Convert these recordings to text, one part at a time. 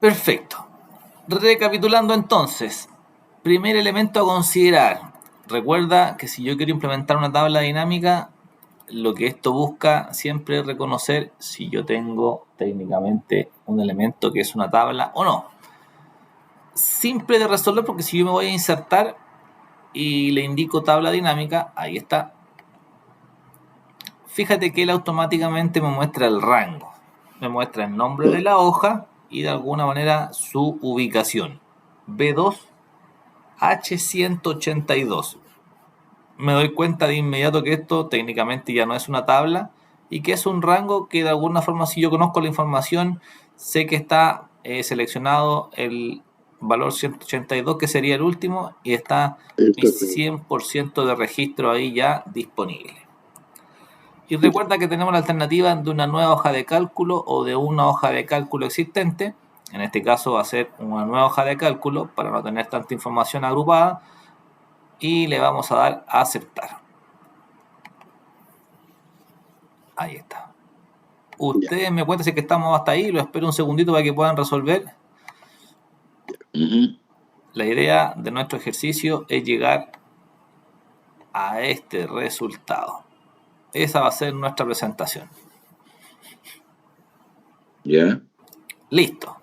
Perfecto. Recapitulando entonces, primer elemento a considerar. Recuerda que si yo quiero implementar una tabla dinámica, lo que esto busca siempre es reconocer si yo tengo técnicamente un elemento que es una tabla o no. Simple de resolver, porque si yo me voy a insertar y le indico tabla dinámica, ahí está. Fíjate que él automáticamente me muestra el rango, me muestra el nombre de la hoja y de alguna manera su ubicación. B2 H182. Me doy cuenta de inmediato que esto técnicamente ya no es una tabla y que es un rango que de alguna forma, si yo conozco la información, sé que está seleccionado el valor 182, que sería el último, y está mi 100% de registro ahí ya disponible. Y recuerda que tenemos la alternativa de una nueva hoja de cálculo o de una hoja de cálculo existente. En este caso va a ser una nueva hoja de cálculo para no tener tanta información agrupada. Y le vamos a dar a aceptar. Ahí está. Ustedes me cuentan si es que estamos hasta ahí. Lo espero un segundito para que puedan resolver. La idea de nuestro ejercicio es llegar a este resultado. Esa va a ser nuestra presentación. Ya. Listo.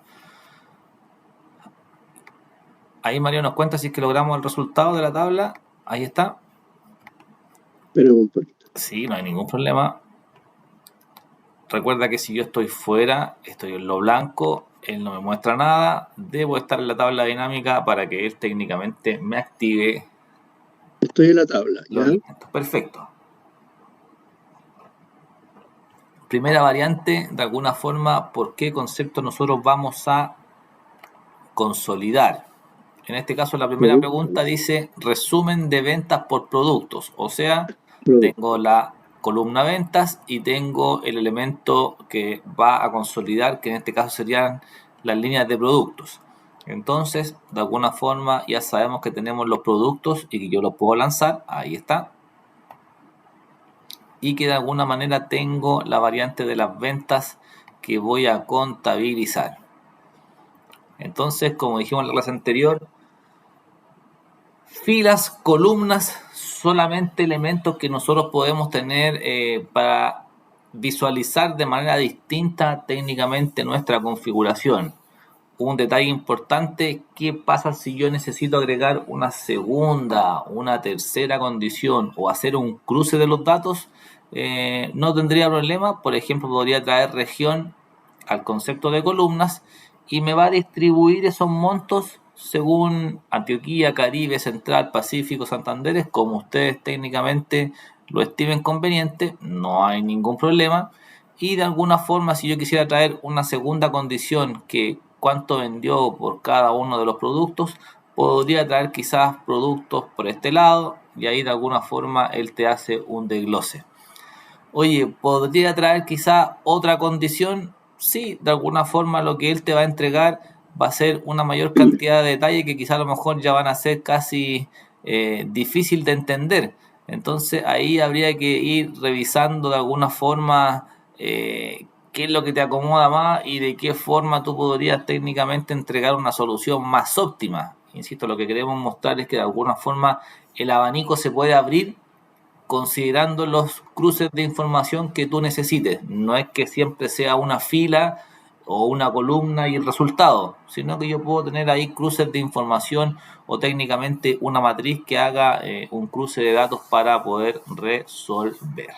Ahí Mario nos cuenta si es que logramos el resultado de la tabla. Ahí está. Pero un poquito. Sí, no hay ningún problema. Recuerda que si yo estoy fuera, estoy en lo blanco, él no me muestra nada, debo estar en la tabla dinámica para que él técnicamente me active. Estoy en la tabla, ¿ya? Perfecto. Primera variante, de alguna forma, ¿por qué concepto nosotros vamos a consolidar? En este caso, la primera pregunta dice resumen de ventas por productos. O sea, tengo la columna ventas y tengo el elemento que va a consolidar, que en este caso serían las líneas de productos. Entonces, de alguna forma, ya sabemos que tenemos los productos y que yo los puedo lanzar. Ahí está. Y que de alguna manera tengo la variante de las ventas que voy a contabilizar. Entonces, como dijimos en la clase anterior, filas, columnas, solamente elementos que nosotros podemos tener para visualizar de manera distinta técnicamente nuestra configuración. Un detalle importante, ¿qué pasa si yo necesito agregar una segunda, una tercera condición o hacer un cruce de los datos? No tendría problema. Por ejemplo, podría traer región al concepto de columnas y me va a distribuir esos montos según Antioquia, Caribe, Central, Pacífico, Santanderes, como ustedes técnicamente lo estimen conveniente, no hay ningún problema. Y de alguna forma, si yo quisiera traer una segunda condición, que cuánto vendió por cada uno de los productos, podría traer quizás productos por este lado y ahí de alguna forma él te hace un desglose. Oye, ¿podría traer quizás otra condición? Sí, de alguna forma lo que él te va a entregar va a ser una mayor cantidad de detalles que quizás a lo mejor ya van a ser casi difícil de entender. Entonces ahí habría que ir revisando de alguna forma qué es lo que te acomoda más y de qué forma tú podrías técnicamente entregar una solución más óptima. Insisto, lo que queremos mostrar es que de alguna forma el abanico se puede abrir considerando los cruces de información que tú necesites. No es que siempre sea una fila o una columna y el resultado, sino que yo puedo tener ahí cruces de información o técnicamente una matriz que haga un cruce de datos para poder resolver.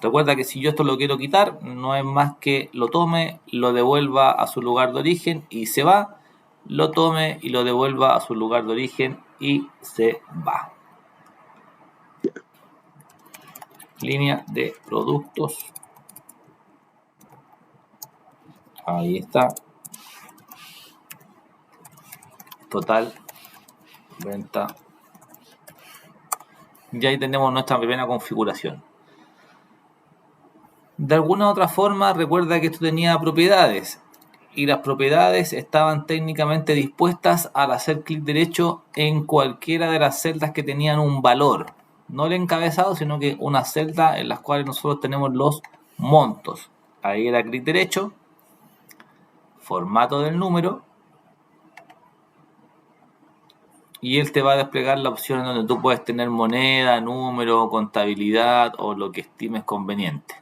Recuerda que si yo esto lo quiero quitar, no es más que lo tome, lo devuelva a su lugar de origen y se va, lo tome y lo devuelva a su lugar de origen y se va. Línea de productos. Ahí está. Total. Venta. Y ahí tenemos nuestra primera configuración. De alguna otra forma, recuerda que esto tenía propiedades. Y las propiedades estaban técnicamente dispuestas al hacer clic derecho en cualquiera de las celdas que tenían un valor. No el encabezado, sino que una celda en las cuales nosotros tenemos los montos. Ahí era clic derecho. formato del número, y él te va a desplegar la opción en donde tú puedes tener moneda, número, contabilidad o lo que estimes conveniente.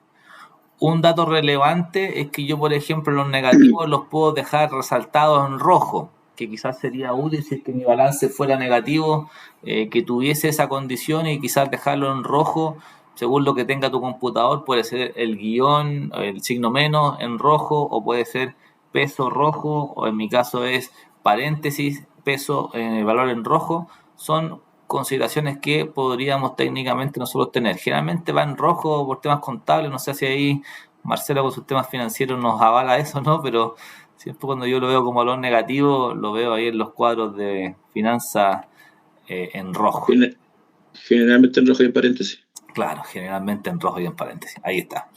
Un dato relevante es que yo, por ejemplo, los negativos los puedo dejar resaltados en rojo, que quizás sería útil si es que mi balance fuera negativo, que tuviese esa condición, y quizás dejarlo en rojo, según lo que tenga tu computador. Puede ser el guión, el signo menos en rojo, o puede ser peso rojo, o en mi caso es paréntesis, peso, valor en rojo. Son consideraciones que podríamos técnicamente nosotros tener. Generalmente va en rojo por temas contables, no sé si ahí Marcelo con sus temas financieros nos avala eso, ¿no? Pero siempre cuando yo lo veo como valor negativo, lo veo ahí en los cuadros de finanzas en rojo. Generalmente en rojo y en paréntesis. Claro, generalmente en rojo y en paréntesis. Ahí está.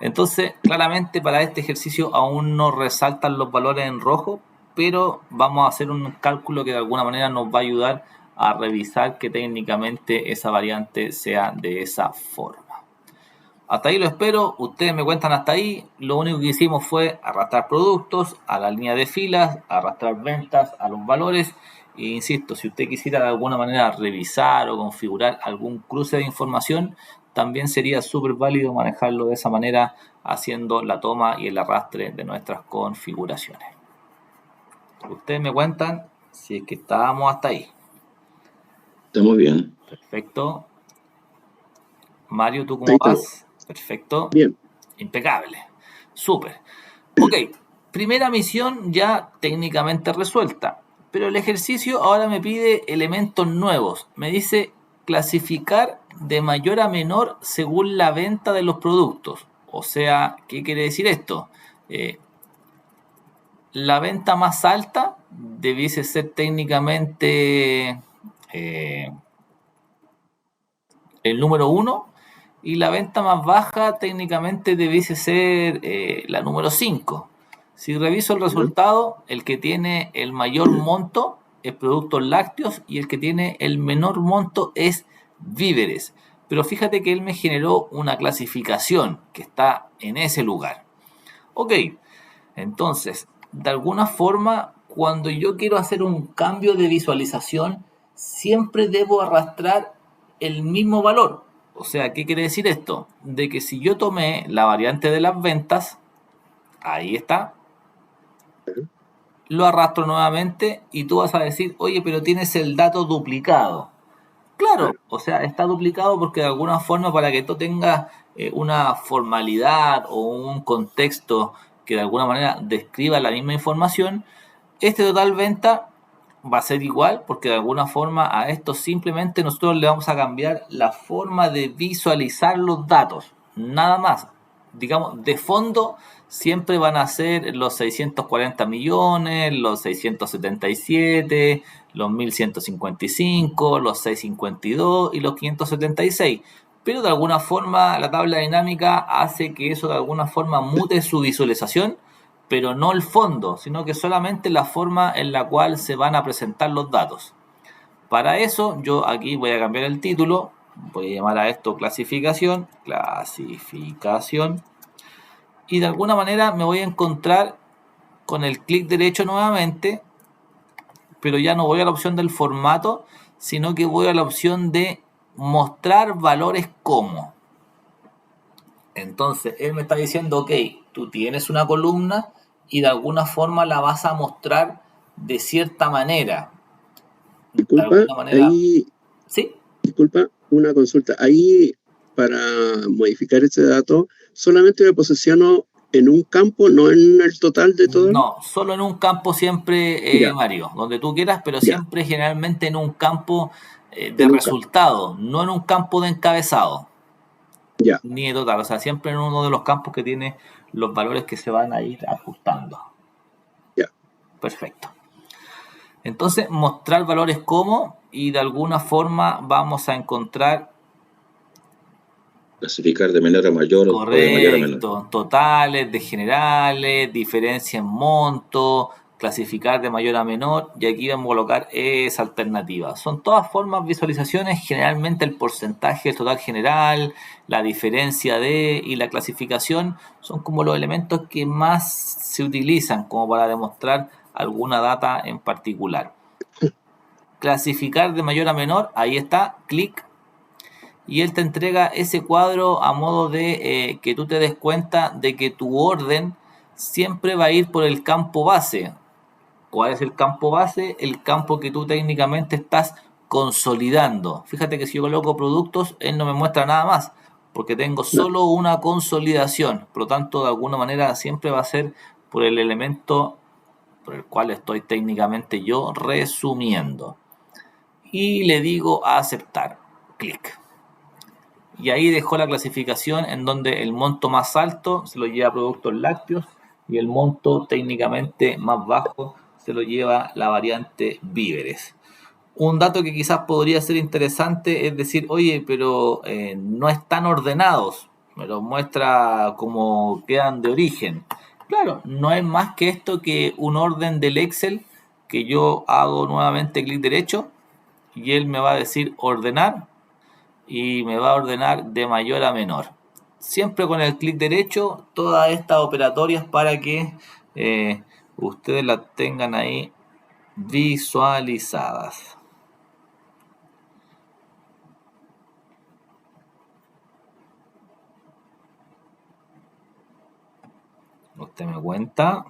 Entonces, claramente para este ejercicio aún no resaltan los valores en rojo, pero vamos a hacer un cálculo que de alguna manera nos va a ayudar a revisar que técnicamente esa variante sea de esa forma. Hasta ahí lo espero, ustedes me cuentan hasta ahí. Lo único que hicimos fue arrastrar productos a la línea de filas, arrastrar ventas a los valores. E insisto, si usted quisiera de alguna manera revisar o configurar algún cruce de información, también sería súper válido manejarlo de esa manera, haciendo la toma y el arrastre de nuestras configuraciones. Ustedes me cuentan si es que estábamos hasta ahí. Estamos bien. Perfecto. Mario, ¿tú cómo vas? Perfecto. Bien. Impecable. Súper. Ok, primera misión ya técnicamente resuelta, pero el ejercicio ahora me pide elementos nuevos. Me dice clasificar de mayor a menor según la venta de los productos. O sea, ¿qué quiere decir esto? La venta más alta debiese ser técnicamente el número 1, y la venta más baja técnicamente debiese ser la número 5. Si reviso el resultado, el que tiene el mayor monto es productos lácteos y el que tiene el menor monto es víveres. Pero fíjate que él me generó una clasificación que está en ese lugar. Ok, entonces, de alguna forma, cuando yo quiero hacer un cambio de visualización, siempre debo arrastrar el mismo valor. O sea, ¿qué quiere decir esto? De que si yo tomé la variante de las ventas, ahí está, lo arrastro nuevamente y tú vas a decir, oye, pero tienes el dato duplicado. Claro, o sea, está duplicado porque de alguna forma, para que esto tenga una formalidad o un contexto que de alguna manera describa la misma información, este total venta va a ser igual, porque de alguna forma a esto simplemente nosotros le vamos a cambiar la forma de visualizar los datos, nada más. Digamos, de fondo siempre van a ser los 640 millones, los 677, los 1155, los 652 y los 576. Pero de alguna forma la tabla dinámica hace que eso de alguna forma mute su visualización, pero no el fondo, sino que solamente la forma en la cual se van a presentar los datos. Para eso yo aquí voy a cambiar el título, voy a llamar a esto clasificación, y de alguna manera me voy a encontrar con el clic derecho nuevamente, pero ya no voy a la opción del formato, sino que voy a la opción de mostrar valores como. Entonces él me está diciendo, ok, tú tienes una columna y de alguna forma la vas a mostrar de cierta manera. Disculpa, de alguna manera, ahí, ¿sí? Disculpa, una consulta. Ahí, para modificar ese dato, solamente me posiciono en un campo, no en el total de todo. No, solo en un campo siempre, Mario, donde tú quieras, pero siempre generalmente en un campo de resultado, no en un campo de encabezado. Ni de total, o sea, siempre en uno de los campos que tiene los valores que se van a ir ajustando. Perfecto. Entonces, mostrar valores como, y de alguna forma vamos a encontrar clasificar de menor a mayor. Correcto, o de mayor a menor. Totales, de generales, diferencia en monto, clasificar de mayor a menor, y aquí vamos a colocar esa alternativa. Son todas formas visualizaciones, generalmente el porcentaje del total general, la diferencia de y la clasificación son como los elementos que más se utilizan como para demostrar alguna data en particular. Clasificar de mayor a menor, ahí está, clic, y él te entrega ese cuadro a modo de que tú te des cuenta de que tu orden siempre va a ir por el campo base. ¿Cuál es el campo base? El campo que tú técnicamente estás consolidando. Fíjate que si yo coloco productos, él no me muestra nada más, porque tengo solo una consolidación. Por lo tanto, de alguna manera siempre va a ser por el elemento por el cual estoy técnicamente yo resumiendo. Y le digo a aceptar. Clic. Y ahí dejó la clasificación en donde el monto más alto se lo lleva productos lácteos y el monto técnicamente más bajo se lo lleva la variante víveres. Un dato que quizás podría ser interesante es decir, oye, pero no están ordenados, me lo muestra como quedan de origen. Claro, no es más que esto que un orden del Excel que yo hago nuevamente clic derecho y él me va a decir ordenar y me va a ordenar de mayor a menor. Siempre con el clic derecho, todas estas operatorias para que ustedes las tengan ahí visualizadas. Usted me cuenta.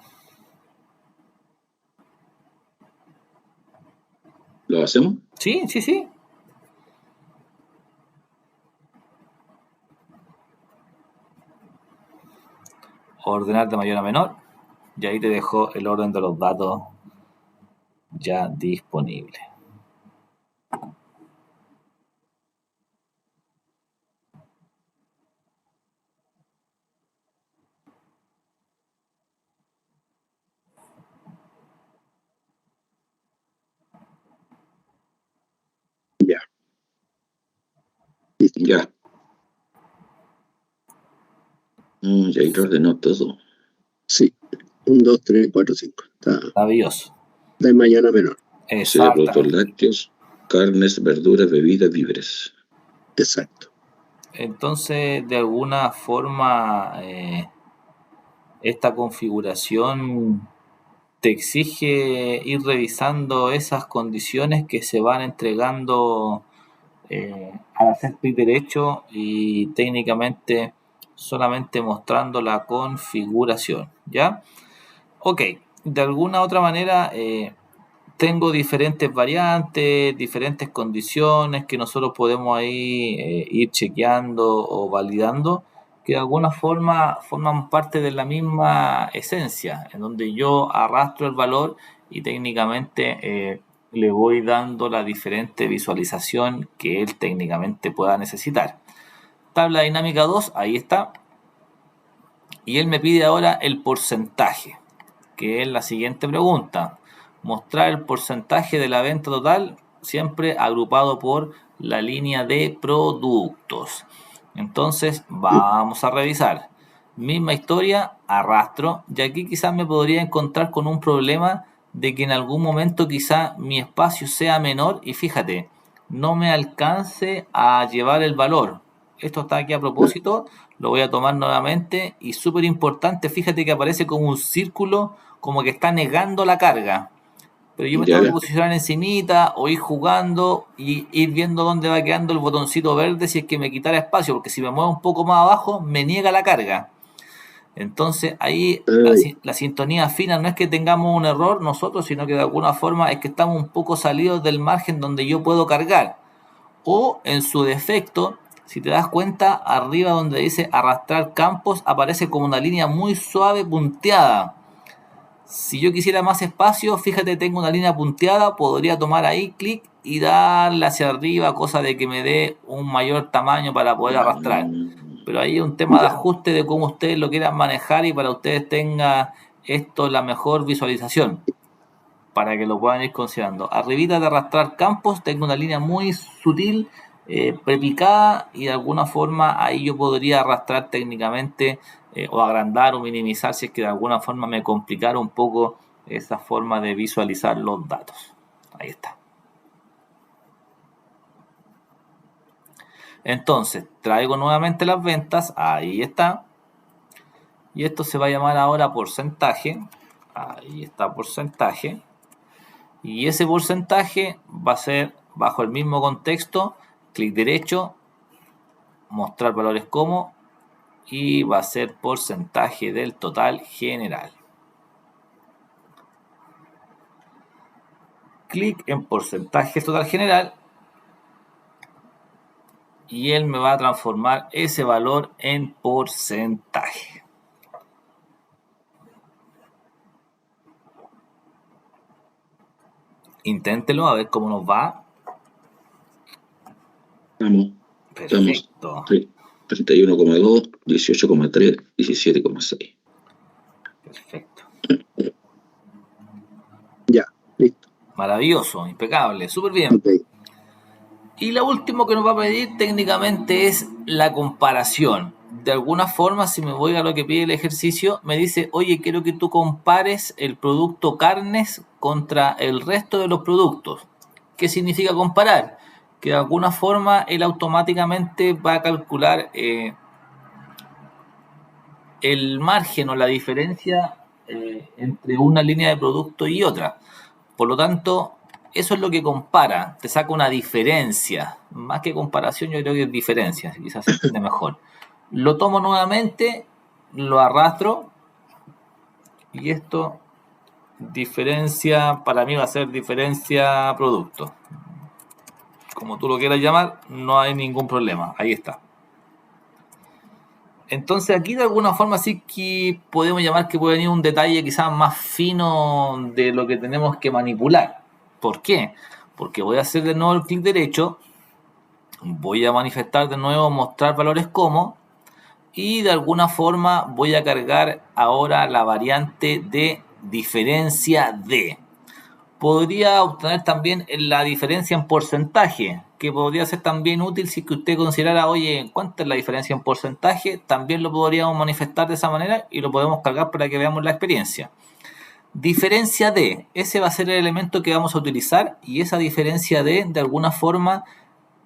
¿Lo hacemos? Sí, sí, sí. Ordenar de mayor a menor. Y ahí te dejo el orden de los datos ya disponible. Ya. Ya. Y ahí lo ordenó todo. Sí. 1, 2, 3, 4, 5. Está maravilloso. de mayor a menor. Sería productos lácteos, carnes, verduras, bebidas, víveres. Exacto. Entonces, de alguna forma, esta configuración te exige ir revisando esas condiciones que se van entregando al hacer clic derecho y técnicamente solamente mostrando la configuración, ¿ya? Ok, de alguna otra manera tengo diferentes variantes, diferentes condiciones que nosotros podemos ahí ir chequeando o validando, que de alguna forma forman parte de la misma esencia, en donde yo arrastro el valor y técnicamente le voy dando la diferente visualización que él técnicamente pueda necesitar. Tabla dinámica 2, ahí está. Y él me pide ahora el porcentaje, que es la siguiente pregunta. Mostrar el porcentaje de la venta total, siempre agrupado por la línea de productos. Entonces, vamos a revisar. Misma historia, arrastro, y aquí quizás me podría encontrar con un problema de que en algún momento quizás mi espacio sea menor y fíjate, no me alcance a llevar el valor. Esto está aquí a propósito, lo voy a tomar nuevamente y súper importante, fíjate que aparece como un círculo, como que está negando la carga. Pero yo me tengo que posicionar encimita o ir jugando y ir viendo dónde va quedando el botoncito verde si es que me quitara espacio, porque si me muevo un poco más abajo me niega la carga. Entonces ahí la sintonía fina no es que tengamos un error nosotros, sino que de alguna forma es que estamos un poco salidos del margen donde yo puedo cargar. O en su defecto, si te das cuenta, arriba donde dice arrastrar campos aparece como una línea muy suave punteada. Si yo quisiera más espacio, fíjate, tengo una línea punteada, podría tomar ahí clic y darle hacia arriba, cosa de que me dé un mayor tamaño para poder arrastrar. Pero ahí es un tema de ajuste de cómo ustedes lo quieran manejar y para ustedes tenga esto la mejor visualización, para que lo puedan ir considerando. Arribita de arrastrar campos tengo una línea muy sutil, prepicada, y de alguna forma ahí yo podría arrastrar técnicamente o agrandar o minimizar si es que de alguna forma me complicara un poco esa forma de visualizar los datos. Ahí está. Entonces, traigo nuevamente las ventas. Ahí está. Y esto se va a llamar ahora porcentaje. Ahí está porcentaje. Y ese porcentaje va a ser bajo el mismo contexto. Clic derecho. Mostrar valores como. Y va a ser porcentaje del total general. Clic en porcentaje total general. Y él me va a transformar ese valor en porcentaje. Inténtelo a ver cómo nos va. Vamos. Perfecto. 31,2, 18,3, 17,6. Perfecto. Ya, listo. Maravilloso, impecable, súper bien. Okay. Y lo último que nos va a pedir técnicamente es la comparación. De alguna forma, si me voy a lo que pide el ejercicio, me dice, oye, quiero que tú compares el producto carnes contra el resto de los productos. ¿Qué significa comparar? Que de alguna forma él automáticamente va a calcular el margen o la diferencia entre una línea de producto y otra. Por lo tanto, eso es lo que compara, te saca una diferencia. Más que comparación, yo creo que es diferencia, quizás se entiende mejor. Lo tomo nuevamente, lo arrastro y esto, diferencia, para mí va a ser diferencia producto. Como tú lo quieras llamar, no hay ningún problema, ahí está. Entonces aquí de alguna forma sí que podemos llamar que puede venir un detalle quizás más fino de lo que tenemos que manipular. ¿Por qué? Porque voy a hacer de nuevo el clic derecho, voy a manifestar de nuevo mostrar valores como, y de alguna forma voy a cargar ahora la variante de diferencia de. Podría obtener también la diferencia en porcentaje, que podría ser también útil si que usted considerara, oye, ¿cuánta es la diferencia en porcentaje? También lo podríamos manifestar de esa manera y lo podemos cargar para que veamos la experiencia. Diferencia de, ese va a ser el elemento que vamos a utilizar y esa diferencia de alguna forma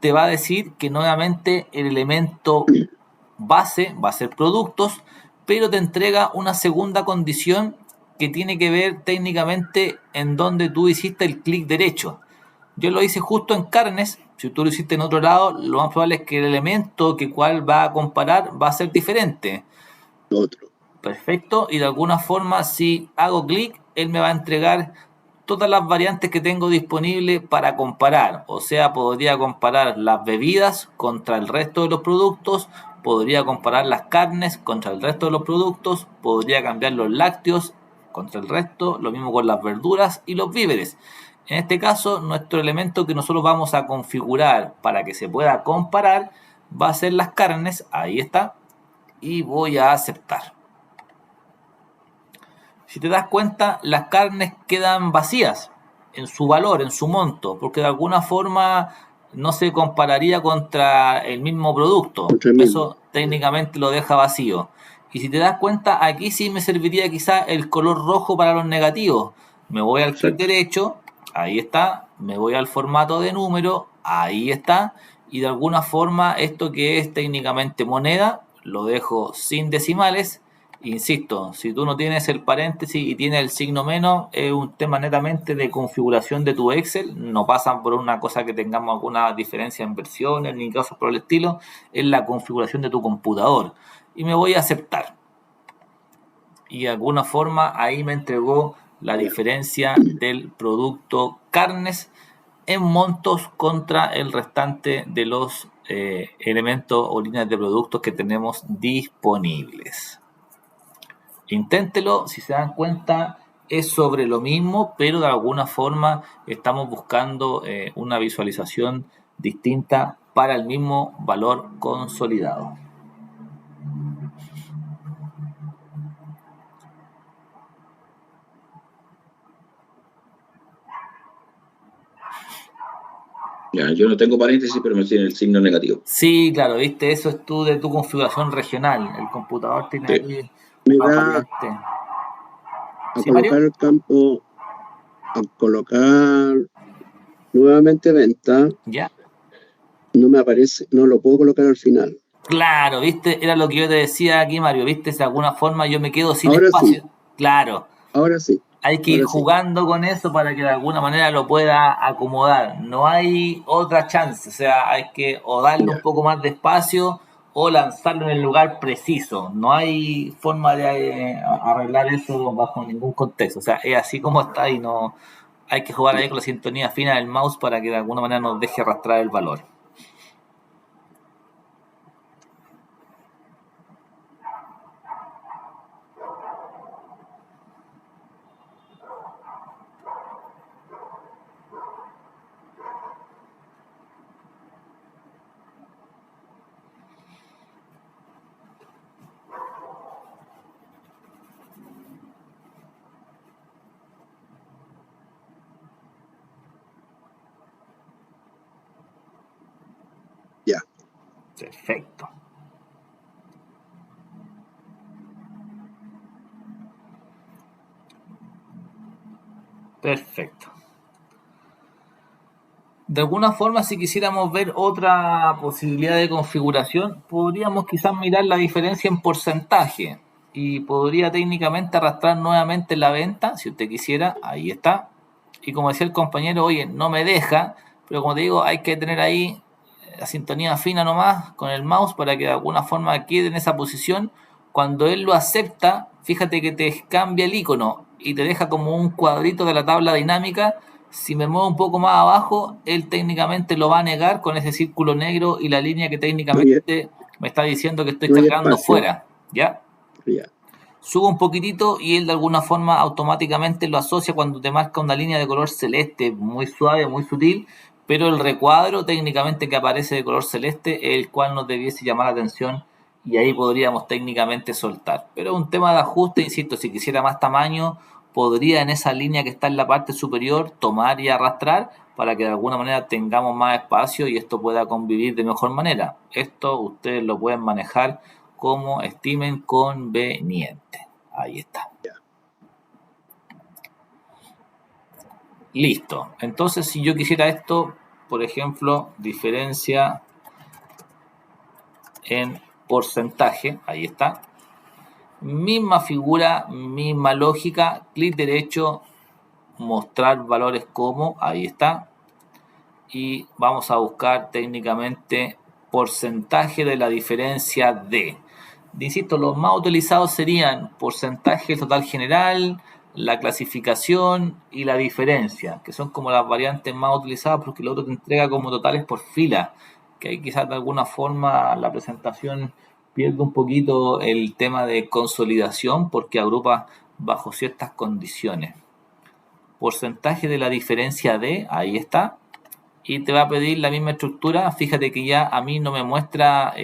te va a decir que nuevamente el elemento base va a ser productos, pero te entrega una segunda condición que tiene que ver técnicamente en donde tú hiciste el clic derecho. Yo lo hice justo en carnes, si tú lo hiciste en otro lado, lo más probable es que el elemento que cual va a comparar va a ser diferente. Otro. Perfecto, y de alguna forma si hago clic, él me va a entregar todas las variantes que tengo disponibles para comparar. O sea, podría comparar las bebidas contra el resto de los productos, podría comparar las carnes contra el resto de los productos, podría cambiar los lácteos contra el resto, lo mismo con las verduras y los víveres. En este caso, nuestro elemento que nosotros vamos a configurar para que se pueda comparar va a ser las carnes, ahí está, y voy a aceptar. Si te das cuenta, las carnes quedan vacías en su valor, en su monto, porque de alguna forma no se compararía contra el mismo producto. Eso técnicamente lo deja vacío. Y si te das cuenta, aquí sí me serviría quizá el color rojo para los negativos. Me voy al clic derecho, ahí está, me voy al formato de número, ahí está, y de alguna forma esto que es técnicamente moneda, lo dejo sin decimales. Insisto, si tú no tienes el paréntesis y tienes el signo menos, es un tema netamente de configuración de tu Excel, no pasan por una cosa que tengamos alguna diferencia en versiones ni cosas por el estilo, es la configuración de tu computador. Y me voy a aceptar. Y de alguna forma ahí me entregó la diferencia del producto carnes en montos contra el restante de los elementos o líneas de productos que tenemos disponibles. Inténtelo, si se dan cuenta es sobre lo mismo, pero de alguna forma estamos buscando una visualización distinta para el mismo valor consolidado. Ya, yo no tengo paréntesis, pero me tiene el signo negativo. Sí, claro, viste, eso es tú de tu configuración regional. El computador tiene ahí a colocar el campo, a colocar nuevamente venta, ¿ya? No me aparece, no lo puedo colocar al final. Claro, ¿viste? Era lo que yo te decía aquí, Mario, ¿viste? De alguna forma yo me quedo sin Ahora espacio. sí. Claro. Ahora sí. Hay que ir jugando con eso para que de alguna manera lo pueda acomodar. No hay otra chance. O sea, hay que o darle un poco más de espacio o lanzarlo en el lugar preciso. No hay forma de arreglar eso bajo ningún contexto. O sea, es así como está y no hay que jugar ahí con la sintonía fina del mouse para que de alguna manera nos deje arrastrar el valor. Ya. Perfecto. Perfecto. De alguna forma, si quisiéramos ver otra posibilidad de configuración, podríamos quizás mirar la diferencia en porcentaje y podría técnicamente arrastrar nuevamente la venta, si usted quisiera, ahí está. Y como decía el compañero, oye, no me deja, pero como te digo, hay que tener ahí la sintonía fina nomás con el mouse para que de alguna forma quede en esa posición. Cuando él lo acepta, fíjate que te cambia el icono y te deja como un cuadrito de la tabla dinámica. Si me muevo un poco más abajo, él técnicamente lo va a negar con ese círculo negro y la línea que técnicamente me está diciendo que estoy cargando fuera. ¿Ya? Subo un poquitito y él de alguna forma automáticamente lo asocia cuando te marca una línea de color celeste, muy suave, muy sutil, pero el recuadro técnicamente que aparece de color celeste es el cual nos debiese llamar la atención y ahí podríamos técnicamente soltar. Pero es un tema de ajuste, insisto, si quisiera más tamaño, podría en esa línea que está en la parte superior tomar y arrastrar para que de alguna manera tengamos más espacio y esto pueda convivir de mejor manera. Esto ustedes lo pueden manejar como estimen conveniente. Ahí está. Listo. Entonces, si yo quisiera esto, por ejemplo, diferencia en porcentaje, ahí está. Misma figura, misma lógica, clic derecho, mostrar valores como, ahí está. Y vamos a buscar técnicamente porcentaje de la diferencia de. Insisto, los más utilizados serían porcentaje total general, la clasificación y la diferencia, que son como las variantes más utilizadas porque el otro te entrega como totales por fila, que ahí quizás de alguna forma la presentación pierde un poquito el tema de consolidación porque agrupa bajo ciertas condiciones. Porcentaje de la diferencia de, ahí está, y te va a pedir la misma estructura. Fíjate que ya a mí no me muestra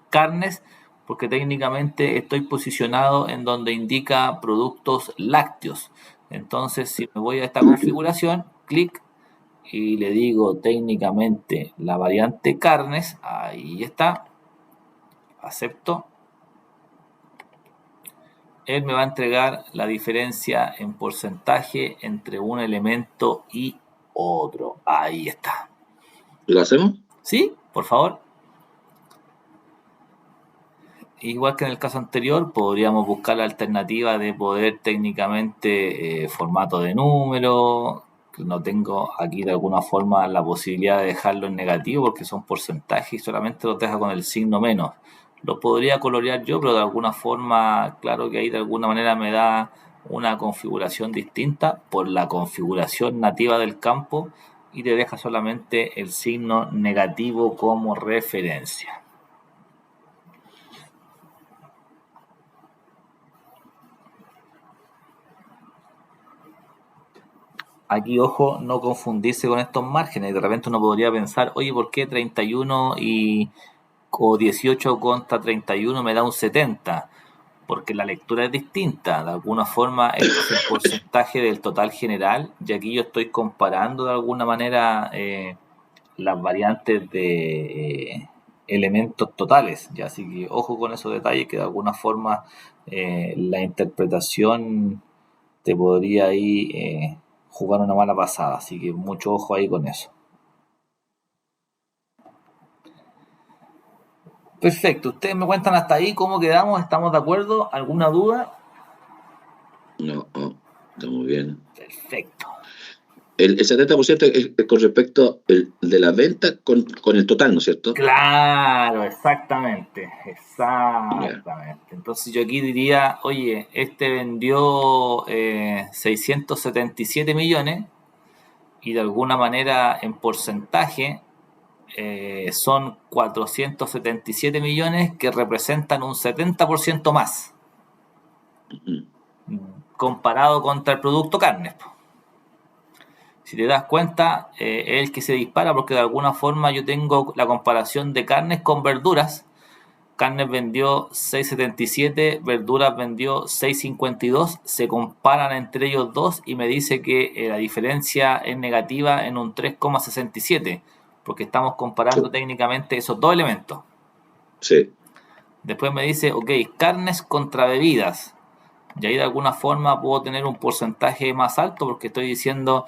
carnes porque técnicamente estoy posicionado en donde indica productos lácteos. Entonces, si me voy a esta configuración, clic y le digo técnicamente la variante carnes, ahí está, acepto. Él me va a entregar la diferencia en porcentaje entre un elemento y otro. Ahí está. ¿Lo hacemos? Sí, por favor. Igual que en el caso anterior, podríamos buscar la alternativa de poder técnicamente formato de número. No tengo aquí de alguna forma la posibilidad de dejarlo en negativo porque son porcentajes y solamente los deja con el signo menos. Lo podría colorear yo, pero de alguna forma, claro que ahí de alguna manera me da una configuración distinta por la configuración nativa del campo y te deja solamente el signo negativo como referencia. Aquí, ojo, no confundirse con estos márgenes. De repente uno podría pensar, oye, ¿por qué 31 o 18 contra 31 me da un 70? Porque la lectura es distinta. De alguna forma, esto es el porcentaje del total general, y aquí yo estoy comparando de alguna manera las variantes de elementos totales. ¿Ya? Así que ojo con esos detalles que de alguna forma la interpretación te podría ahí jugar una mala pasada, así que mucho ojo ahí con eso. Perfecto, ustedes me cuentan hasta ahí cómo quedamos, ¿estamos de acuerdo? ¿Alguna duda? No, estamos bien. Perfecto. El 70% es con respecto de la venta con el total, ¿no es cierto? Claro, exactamente. Yeah. Entonces yo aquí diría, oye, este vendió 677 millones y de alguna manera en porcentaje son 477 millones que representan un 70% más comparado contra el producto carne. Si te das cuenta, es el que se dispara porque de alguna forma yo tengo la comparación de carnes con verduras. Carnes vendió 6.77, verduras vendió 6.52, se comparan entre ellos dos y me dice que la diferencia es negativa en un 3,67, porque estamos comparando técnicamente esos dos elementos. Sí. Después me dice, ok, carnes contra bebidas, y ahí de alguna forma puedo tener un porcentaje más alto porque estoy diciendo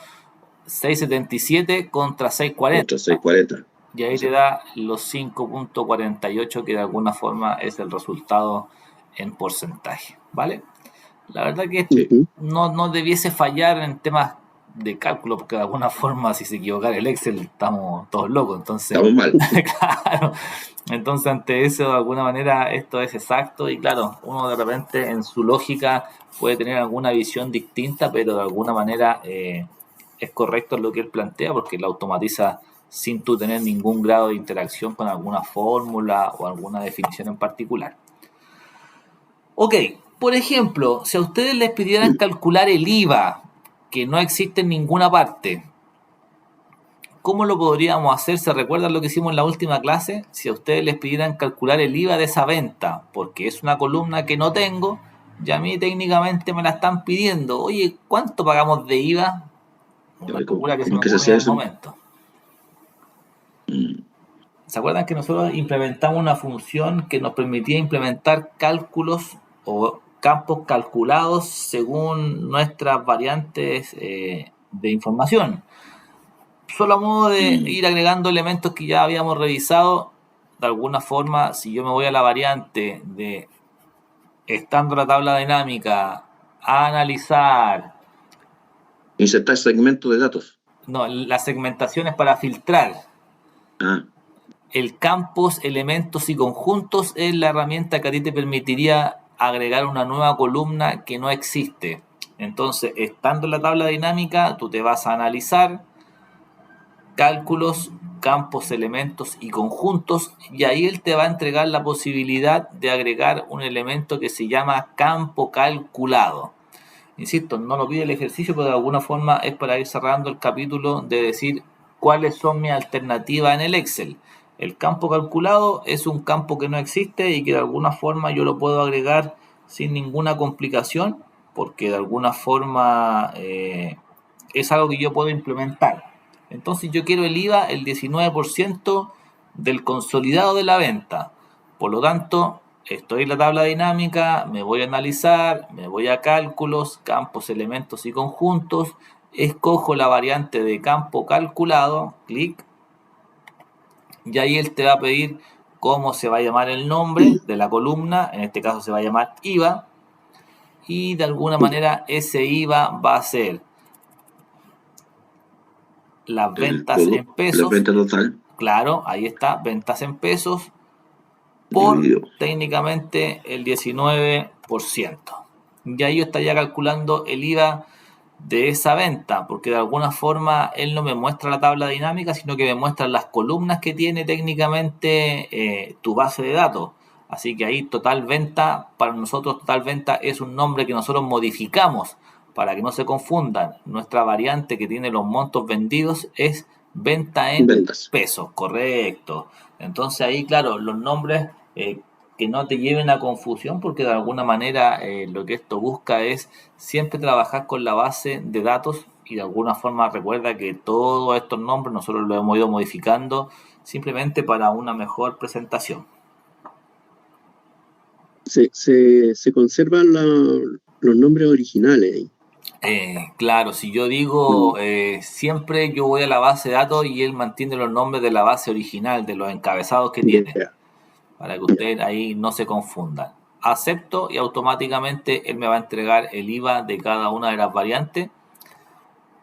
6.77 contra 6.40. Contra 6.40. Y ahí te da los 5.48 que de alguna forma es el resultado en porcentaje, ¿vale? La verdad que no debiese fallar en temas de cálculo, porque de alguna forma si se equivocara el Excel estamos todos locos, entonces... Estamos mal. Claro, entonces ante eso de alguna manera esto es exacto y claro, uno de repente en su lógica puede tener alguna visión distinta, pero de alguna manera es correcto lo que él plantea porque lo automatiza sin tú tener ningún grado de interacción con alguna fórmula o alguna definición en particular. Ok, por ejemplo, si a ustedes les pidieran calcular el IVA, que no existe en ninguna parte, ¿cómo lo podríamos hacer? ¿Se recuerdan lo que hicimos en la última clase? Si a ustedes les pidieran calcular el IVA de esa venta, porque es una columna que no tengo, y a mí técnicamente me la están pidiendo. Oye, ¿cuánto pagamos de IVA? Una locura que se me ocurre en el momento. ¿Se acuerdan que nosotros implementamos una función que nos permitía implementar cálculos o campos calculados según nuestras variantes de información? Solo a modo de ir agregando elementos que ya habíamos revisado, de alguna forma, si yo me voy a la variante de estando la tabla dinámica, a analizar... Insertar segmentos de datos. No, la segmentación es para filtrar. El campos, elementos y conjuntos es la herramienta que a ti te permitiría agregar una nueva columna que no existe. Entonces, estando en la tabla dinámica, tú te vas a analizar cálculos, campos, elementos y conjuntos, y ahí él te va a entregar la posibilidad de agregar un elemento que se llama campo calculado. Insisto, no lo pide el ejercicio, pero de alguna forma es para ir cerrando el capítulo de decir cuáles son mis alternativas en el Excel. El campo calculado es un campo que no existe y que de alguna forma yo lo puedo agregar sin ninguna complicación, porque de alguna forma es algo que yo puedo implementar. Entonces yo quiero el IVA el 19% del consolidado de la venta. Por lo tanto, estoy en la tabla dinámica, me voy a analizar, me voy a cálculos, campos, elementos y conjuntos, escojo la variante de campo calculado, clic, y ahí él te va a pedir cómo se va a llamar el nombre de la columna, en este caso se va a llamar IVA, y de alguna manera ese IVA va a ser las ventas en pesos. La venta total. Claro, ahí está, ventas en pesos por técnicamente el 19%. Y ahí yo estaría calculando el IVA de esa venta, porque de alguna forma él no me muestra la tabla dinámica, sino que me muestra las columnas que tiene técnicamente tu base de datos. Así que ahí total venta, para nosotros total venta es un nombre que nosotros modificamos para que no se confundan. Nuestra variante que tiene los montos vendidos es venta en pesos, correcto. Entonces ahí, claro, los nombres que no te lleven a confusión, porque de alguna manera lo que esto busca es siempre trabajar con la base de datos y de alguna forma recuerda que todos estos nombres nosotros los hemos ido modificando simplemente para una mejor presentación. Se conservan los nombres originales ahí. Claro, si yo digo siempre yo voy a la base de datos y él mantiene los nombres de la base original, de los encabezados que tiene, para que ustedes ahí no se confundan. Acepto y automáticamente él me va a entregar el IVA de cada una de las variantes.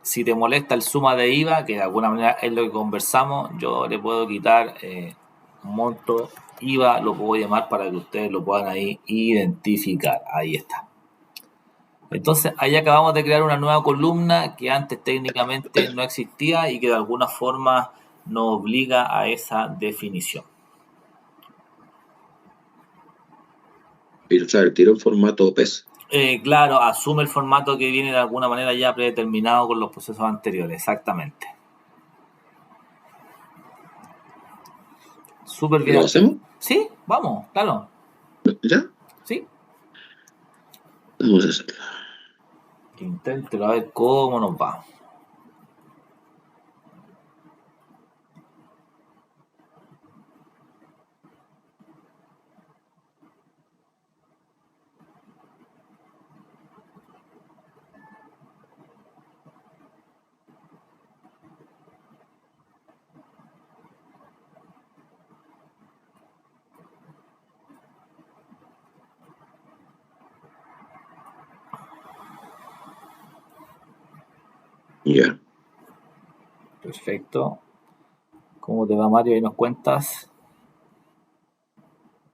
Si te molesta el suma de IVA, que de alguna manera es lo que conversamos, yo le puedo quitar monto IVA, lo puedo llamar para que ustedes lo puedan ahí identificar. Ahí está. Entonces, ahí acabamos de crear una nueva columna que antes técnicamente no existía y que de alguna forma nos obliga a esa definición. Y tiró en formato PES. Claro, asume el formato que viene de alguna manera ya predeterminado con los procesos anteriores, exactamente. Súper bien. ¿Lo hacemos? Sí, vamos, claro. ¿Ya? Sí. Vamos a hacerlo. Inténtelo a ver cómo nos va. Ya. Perfecto. ¿Cómo te va, Mario? Ahí nos cuentas.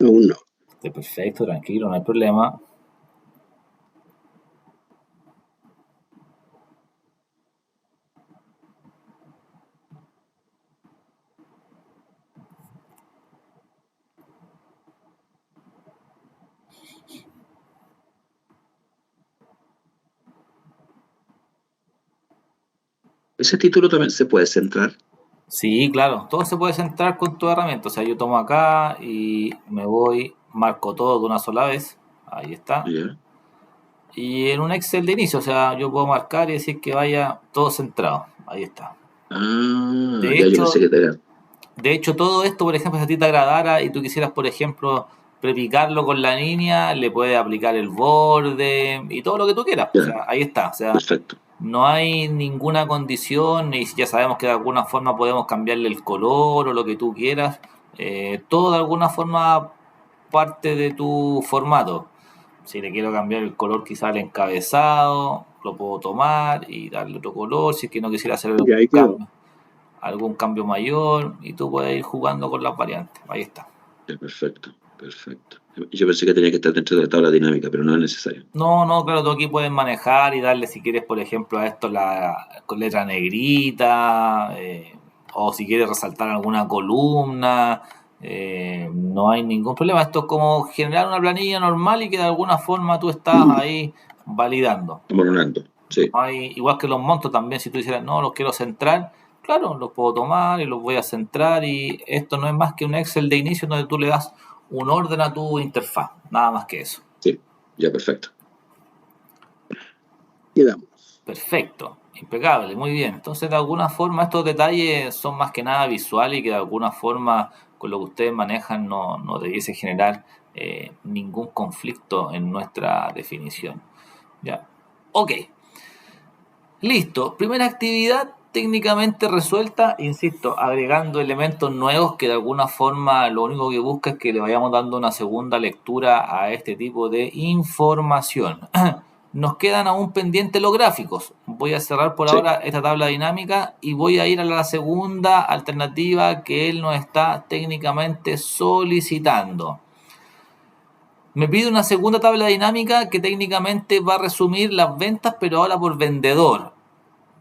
Aún no. Perfecto, tranquilo, no hay problema. ¿Ese título también se puede centrar? Sí, claro, todo se puede centrar con tu herramienta. O sea, yo tomo acá y me voy, marco todo de una sola vez. Ahí está. Ya. Y en un Excel de inicio, o sea, yo puedo marcar y decir que vaya todo centrado. Ahí está. Ah, De ya yo hecho, pensé que te... de hecho, todo esto, por ejemplo, si a ti te agradara y tú quisieras, por ejemplo, prepicarlo con la línea, le puedes aplicar el borde y todo lo que tú quieras. O Ya, sea, ahí está. O sea, perfecto. no hay ninguna condición y ya sabemos que de alguna forma podemos cambiarle el color o lo que tú quieras. Todo de alguna forma parte de tu formato. Si le quiero cambiar el color quizá al encabezado, lo puedo tomar y darle otro color. Si es que no quisiera hacer Ya ahí quedó. algún cambio mayor y tú puedes ir jugando con las variantes. Ahí está. Ya, perfecto, perfecto. Yo pensé que tenía que estar dentro de la tabla dinámica, pero no es necesario. No, claro, tú aquí puedes manejar y darle si quieres, por ejemplo, a esto con letra negrita, o si quieres resaltar alguna columna, no hay ningún problema. Esto es como generar una planilla normal y que de alguna forma tú estás ahí validando. Moronando, sí. Igual que los montos también, si tú dijeras, no, los quiero centrar, claro, los puedo tomar y los voy a centrar y esto no es más que un Excel de inicio donde tú le das un orden a tu interfaz, nada más que eso. Sí, ya, perfecto. Quedamos. Perfecto, impecable, muy bien. Entonces, de alguna forma, estos detalles son más que nada visuales y que de alguna forma, con lo que ustedes manejan, no debiese generar ningún conflicto en nuestra definición. Ya. Ok. Listo. Primera actividad técnicamente resuelta, insisto, agregando elementos nuevos que de alguna forma lo único que busca es que le vayamos dando una segunda lectura a este tipo de información. Nos quedan aún pendientes los gráficos. Voy a cerrar por ahora esta tabla dinámica y voy a ir a la segunda alternativa que él nos está técnicamente solicitando. Me pide una segunda tabla dinámica que técnicamente va a resumir las ventas, pero ahora por vendedor.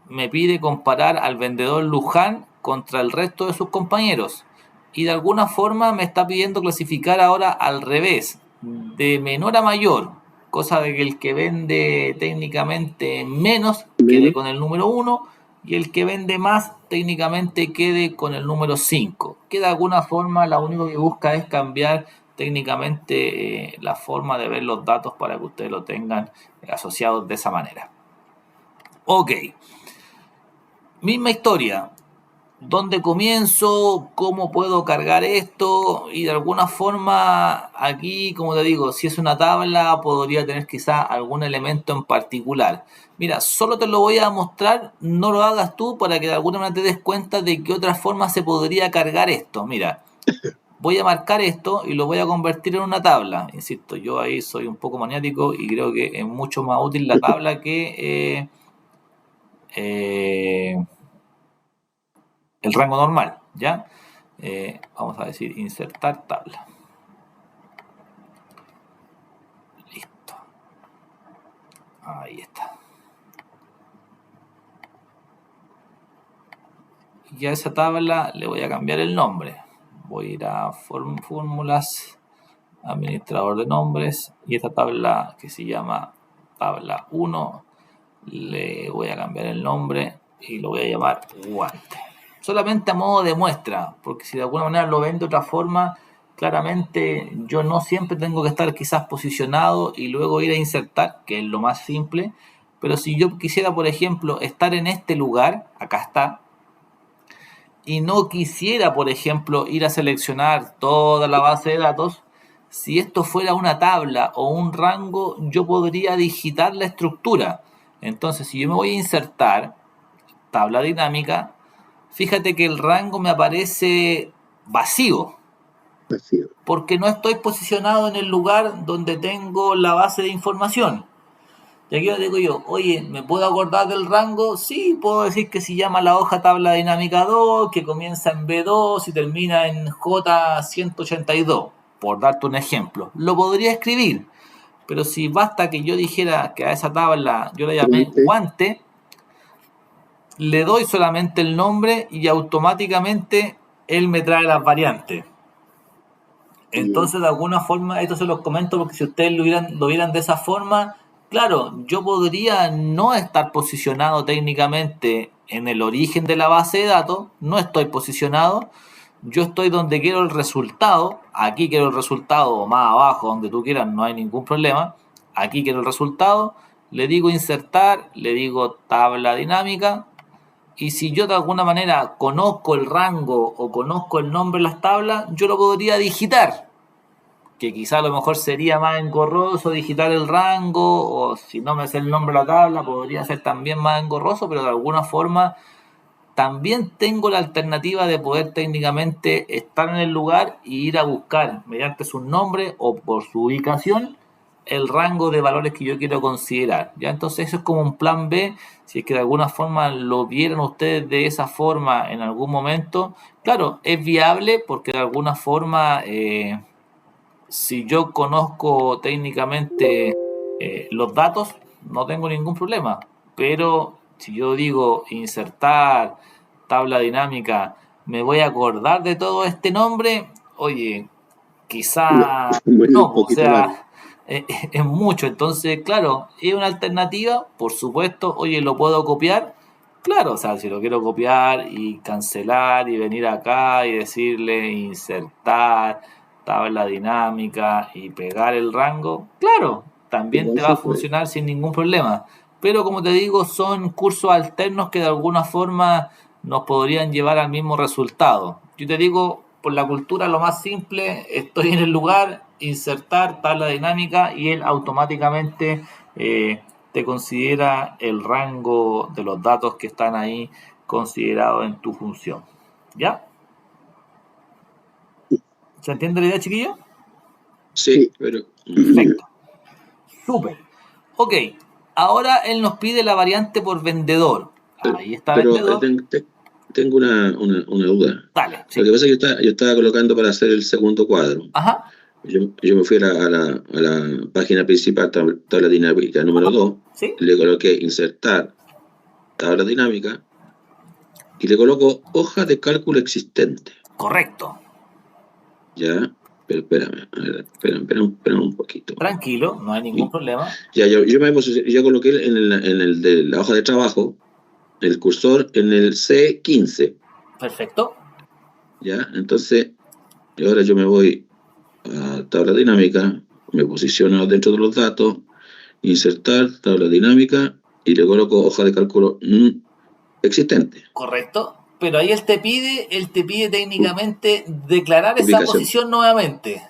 Me pide comparar al vendedor Luján contra el resto de sus compañeros. Y de alguna forma me está pidiendo clasificar ahora al revés, de menor a mayor, cosa de que el que vende técnicamente menos quede con el número 1 y el que vende más técnicamente quede con el número 5. Que de alguna forma lo único que busca es cambiar técnicamente la forma de ver los datos para que ustedes lo tengan asociados de esa manera. Ok. Misma historia. ¿Dónde comienzo? ¿Cómo puedo cargar esto? Y de alguna forma, aquí, como te digo, si es una tabla, podría tener quizá algún elemento en particular. Mira, solo te lo voy a mostrar, no lo hagas tú para que de alguna manera te des cuenta de qué otra forma se podría cargar esto. Mira, voy a marcar esto y lo voy a convertir en una tabla. Insisto, yo ahí soy un poco maniático y creo que es mucho más útil la tabla que el rango normal, ¿ya? Vamos a decir insertar tabla. Listo. Ahí está. Y a esa tabla le voy a cambiar el nombre. Voy a ir a fórmulas, administrador de nombres, y esta tabla que se llama tabla 1, le voy a cambiar el nombre y lo voy a llamar guante. Solamente a modo de muestra, porque si de alguna manera lo ven de otra forma, claramente yo no siempre tengo que estar quizás posicionado y luego ir a insertar, que es lo más simple, pero si yo quisiera, por ejemplo, estar en este lugar, acá está, y no quisiera, por ejemplo, ir a seleccionar toda la base de datos, si esto fuera una tabla o un rango, yo podría digitar la estructura. Entonces, si yo me voy a insertar, tabla dinámica, fíjate que el rango me aparece vacío, porque no estoy posicionado en el lugar donde tengo la base de información. Y aquí digo yo, oye, ¿me puedo acordar del rango? Sí, puedo decir que se llama la hoja tabla dinámica 2, que comienza en B2 y termina en J182, por darte un ejemplo. Lo podría escribir, pero si basta que yo dijera que a esa tabla yo la llamé guante, le doy solamente el nombre y automáticamente él me trae las variantes. Entonces, de alguna forma, esto se los comento porque si ustedes lo vieran de esa forma, claro, yo podría no estar posicionado técnicamente en el origen de la base de datos, no estoy posicionado, yo estoy donde quiero el resultado, aquí quiero el resultado, o más abajo, donde tú quieras, no hay ningún problema, aquí quiero el resultado, le digo insertar, le digo tabla dinámica, y si yo de alguna manera conozco el rango o conozco el nombre de las tablas, yo lo podría digitar. Que quizá a lo mejor sería más engorroso digitar el rango, o si no me sé el nombre de la tabla, podría ser también más engorroso, pero de alguna forma también tengo la alternativa de poder técnicamente estar en el lugar y ir a buscar mediante su nombre o por su ubicación el rango de valores que yo quiero considerar. ¿Ya? Entonces eso es como un plan B, si es que de alguna forma lo vieran ustedes de esa forma en algún momento. Claro, es viable porque de alguna forma, si yo conozco técnicamente los datos, no tengo ningún problema. Pero si yo digo insertar tabla dinámica, me voy a acordar de todo este nombre, oye, quizá no, o sea, es mucho. Entonces, claro, es una alternativa, por supuesto. Oye, ¿lo puedo copiar? Claro, o sea, si lo quiero copiar y cancelar y venir acá y decirle insertar tabla dinámica y pegar el rango, claro, también te va a funcionar sin ningún problema. Pero como te digo, son cursos alternos que de alguna forma nos podrían llevar al mismo resultado. Yo te digo, por la cultura, lo más simple, estoy en el lugar, insertar tabla dinámica y él automáticamente te considera el rango de los datos que están ahí considerados en tu función. ¿Ya? ¿Se entiende la idea, chiquillo? Sí, pero... Perfecto. Súper. Ok, ahora él nos pide la variante por vendedor. Ahí está pero vendedor. Tengo una duda. Dale, sí. Lo que pasa es que yo estaba colocando para hacer el segundo cuadro. Ajá. Yo me fui a la página principal, tabla dinámica número 2, ¿Sí? le coloqué insertar tabla dinámica y le coloco hoja de cálculo existente. Correcto. Ya, pero espérame, a ver, espera un poquito. Tranquilo, no hay ningún problema. Ya, yo coloqué en el de la hoja de trabajo el cursor en el C15. Perfecto. Ya, entonces, ahora yo me voy a tabla dinámica, me posiciono dentro de los datos, insertar tabla dinámica y le coloco hoja de cálculo existente. Correcto. pero ahí él te pide técnicamente declarar esa posición nuevamente.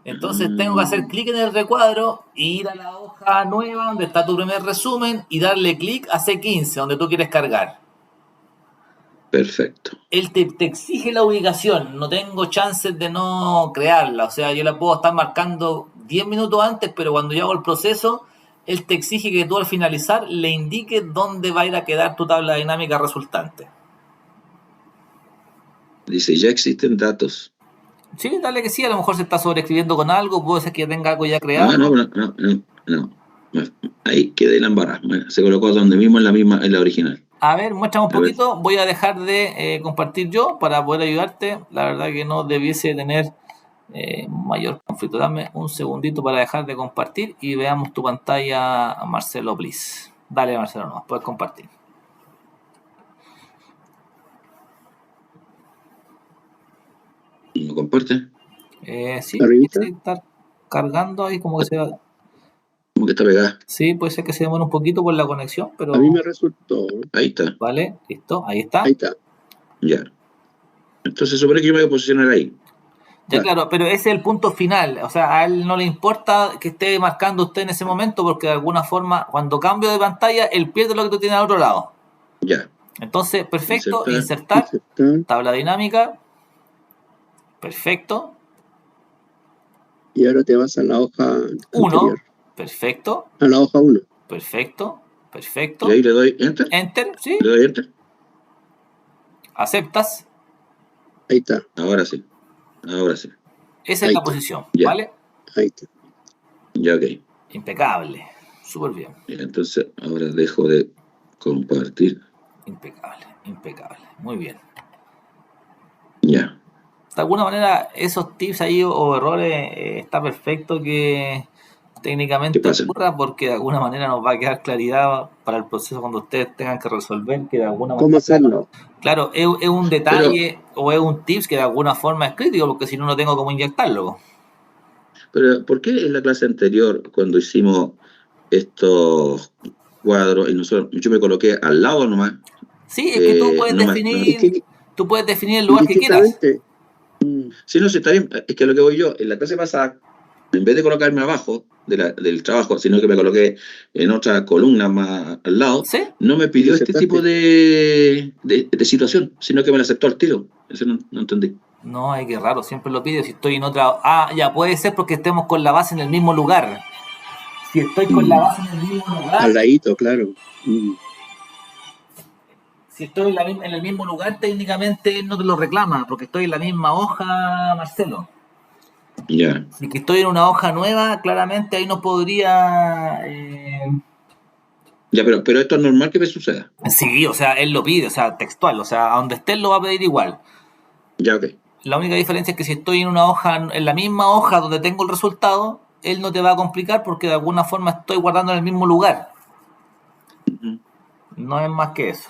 Entonces tengo que hacer clic en el recuadro, ir a la hoja nueva donde está tu primer resumen y darle clic a C15, donde tú quieres cargar. Perfecto. Él te exige la ubicación, no tengo chances de no crearla, o sea, yo la puedo estar marcando 10 minutos antes, pero cuando yo hago el proceso, él te exige que tú al finalizar le indiques dónde va a ir a quedar tu tabla dinámica resultante. Dice, ya existen datos. Sí, dale que sí, a lo mejor se está sobreescribiendo con algo, puede ser que tenga algo ya creado. No. Ahí quedé la embarrada. Se colocó donde mismo en la original. A ver, muéstrame un poquito. Voy a dejar de compartir yo para poder ayudarte. La verdad que no debiese tener mayor conflicto. Dame un segundito para dejar de compartir y veamos tu pantalla, Marcelo, please. Dale, Marcelo, no, puedes compartir. ¿No comparte? Sí, puede estar cargando ahí como que se va. Como que está pegada. Sí, puede ser que se demore un poquito por la conexión, pero... A mí me resultó. Ahí está. Vale, listo, ahí está. Ahí está. Ya. Entonces supone que yo me voy a posicionar ahí. Ya, claro, pero ese es el punto final. O sea, a él no le importa que esté marcando usted en ese momento porque de alguna forma, cuando cambio de pantalla, él pierde lo que tú tienes al otro lado. Ya. Entonces, perfecto, insertar. Tabla dinámica. Perfecto. Y ahora te vas a la hoja 1. Perfecto. A la hoja 1. Perfecto. Y ahí le doy Enter. Enter, sí. Le doy Enter. Aceptas. Ahí está. Ahora sí. Esa es la posición, ya. ¿vale? Ahí está. Ya, ok. Impecable. Súper bien. Entonces, ahora dejo de compartir. Impecable. Muy bien. Ya. De alguna manera, esos tips ahí o errores está perfecto que técnicamente ocurra porque de alguna manera nos va a quedar claridad para el proceso cuando ustedes tengan que resolver que de alguna manera... ¿Cómo hacerlo? Claro, es un detalle o es un tips que de alguna forma es crítico porque si no tengo cómo inyectarlo. Pero, ¿por qué en la clase anterior, cuando hicimos estos cuadros, y yo me coloqué al lado nomás? Sí, es que tú puedes definir el lugar que quieras. Sí, no, sí, está bien. Es que a lo que voy yo, en la clase pasada, en vez de colocarme abajo del trabajo, sino que me coloqué en otra columna más al lado, ¿sí? No me pidió este tipo de situación, sino que me la aceptó al tiro. Eso no entendí. No, ay, qué raro, siempre lo pide si estoy en otra... Ah, ya, puede ser porque estemos con la base en el mismo lugar. Si estoy con la base en el mismo lugar... Al ladito, claro. Si estoy en el mismo lugar, técnicamente no te lo reclama, porque estoy en la misma hoja, Marcelo. Ya. Si que estoy en una hoja nueva, claramente ahí no podría... Ya, pero esto es normal que me suceda. Sí, o sea, él lo pide, o sea, textual, o sea, a donde esté él lo va a pedir igual. Ya, ok. La única diferencia es que si estoy en una hoja, en la misma hoja donde tengo el resultado, él no te va a complicar porque de alguna forma estoy guardando en el mismo lugar. No es más que eso.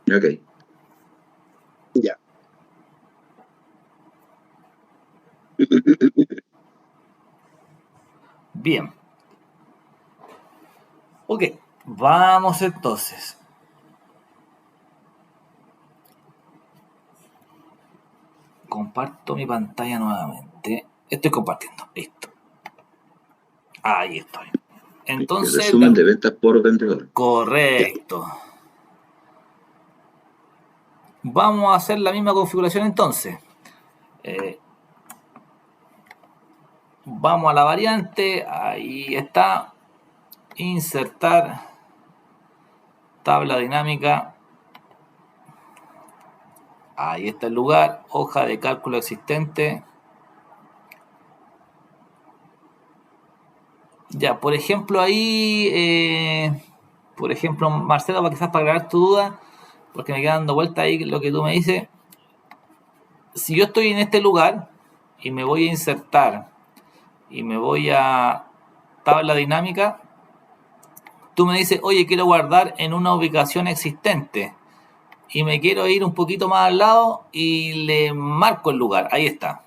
Ok. Ya. Bien. Ok, vamos entonces. Comparto mi pantalla nuevamente. Estoy compartiendo. Listo. Ahí estoy. Entonces. El resumen de ventas por vendedor. Correcto. Vamos a hacer la misma configuración entonces. Vamos a la variante. Ahí está. Insertar. Tabla dinámica. Ahí está el lugar. Hoja de cálculo existente. Ya, por ejemplo, ahí, por ejemplo, Marcelo, quizás para aclarar tu duda, porque me queda dando vuelta ahí lo que tú me dices. Si yo estoy en este lugar y me voy a insertar y me voy a tabla dinámica, tú me dices, oye, quiero guardar en una ubicación existente y me quiero ir un poquito más al lado y le marco el lugar. Ahí está.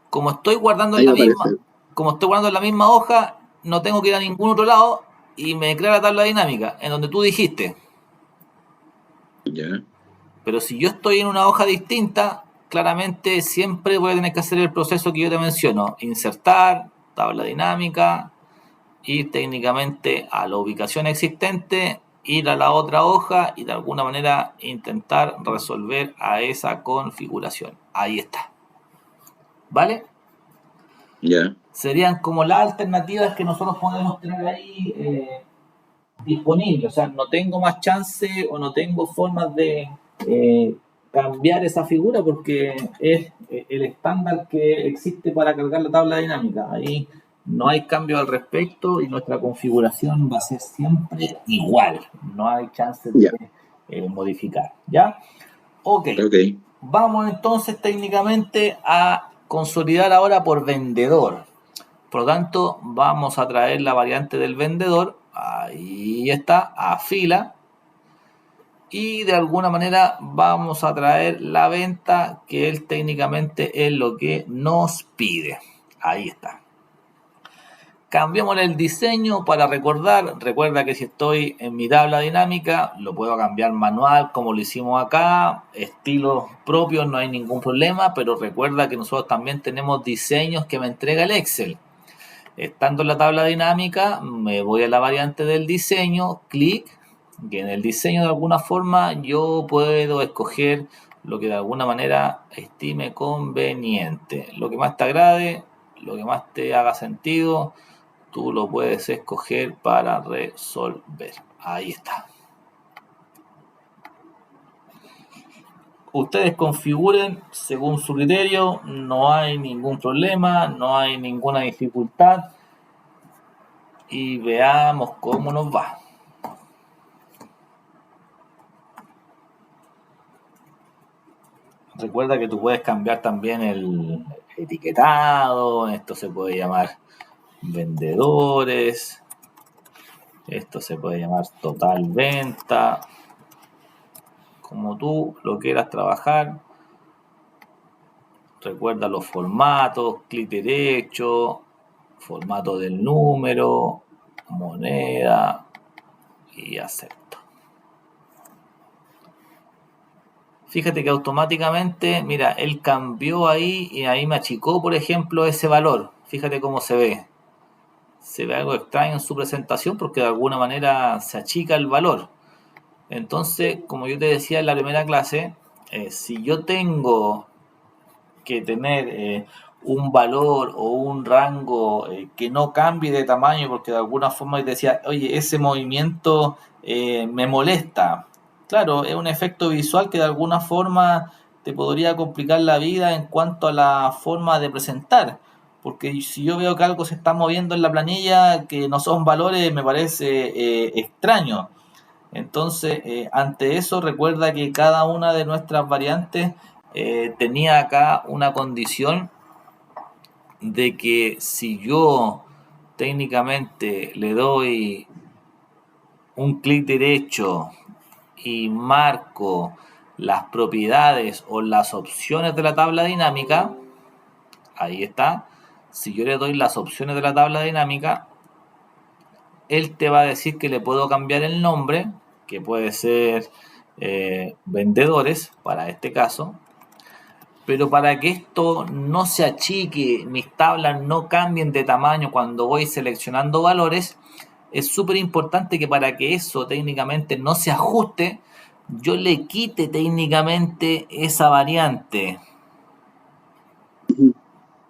Como estoy guardando en la misma... Como estoy guardando en la misma hoja, no tengo que ir a ningún otro lado y me crea la tabla dinámica, en donde tú dijiste. Ya. Pero si yo estoy en una hoja distinta, claramente siempre voy a tener que hacer el proceso que yo te menciono: insertar, tabla dinámica, ir técnicamente a la ubicación existente, ir a la otra hoja y de alguna manera intentar resolver a esa configuración. Ahí está. ¿Vale? Ya. Serían como las alternativas que nosotros podemos tener ahí disponibles. O sea, no tengo más chance o no tengo formas de cambiar esa figura porque es el estándar que existe para cargar la tabla dinámica. Ahí no hay cambio al respecto y nuestra configuración va a ser siempre igual. No hay chance de modificar. ¿Ya? Ok. Vamos entonces técnicamente a consolidar ahora por vendedor. Por lo tanto, vamos a traer la variante del vendedor. Ahí está, a fila. Y de alguna manera vamos a traer la venta, que él técnicamente es lo que nos pide. Ahí está. Cambiamos el diseño para recordar. Recuerda que si estoy en mi tabla dinámica, lo puedo cambiar manual como lo hicimos acá. Estilos propios, no hay ningún problema. Pero recuerda que nosotros también tenemos diseños que me entrega el Excel. Estando en la tabla dinámica, me voy a la variante del diseño, clic, y en el diseño de alguna forma yo puedo escoger lo que de alguna manera estime conveniente. Lo que más te agrade, lo que más te haga sentido, tú lo puedes escoger para resolver. Ahí está. Ustedes configuren según su criterio, no hay ningún problema, no hay ninguna dificultad. Y veamos cómo nos va. Recuerda que tú puedes cambiar también el etiquetado. Esto se puede llamar vendedores. Esto se puede llamar total venta. Como tú lo quieras trabajar. Recuerda los formatos, clic derecho, formato del número, moneda y acepto. Fíjate que automáticamente, mira, él cambió ahí y ahí me achicó, por ejemplo, ese valor. Fíjate cómo se ve. Se ve algo extraño en su presentación porque de alguna manera se achica el valor. Entonces, como yo te decía en la primera clase, si yo tengo que tener un valor o un rango que no cambie de tamaño, porque de alguna forma yo te decía, oye, ese movimiento me molesta. Claro, es un efecto visual que de alguna forma te podría complicar la vida en cuanto a la forma de presentar. Porque si yo veo que algo se está moviendo en la planilla que no son valores, me parece extraño. Entonces, ante eso, recuerda que cada una de nuestras variantes tenía acá una condición de que si yo técnicamente le doy un clic derecho y marco las propiedades o las opciones de la tabla dinámica, ahí está, si yo le doy las opciones de la tabla dinámica, él te va a decir que le puedo cambiar el nombre, que puede ser vendedores para este caso, pero para que esto no se achique, mis tablas no cambien de tamaño cuando voy seleccionando valores, es súper importante que para que eso técnicamente no se ajuste, yo le quite técnicamente esa variante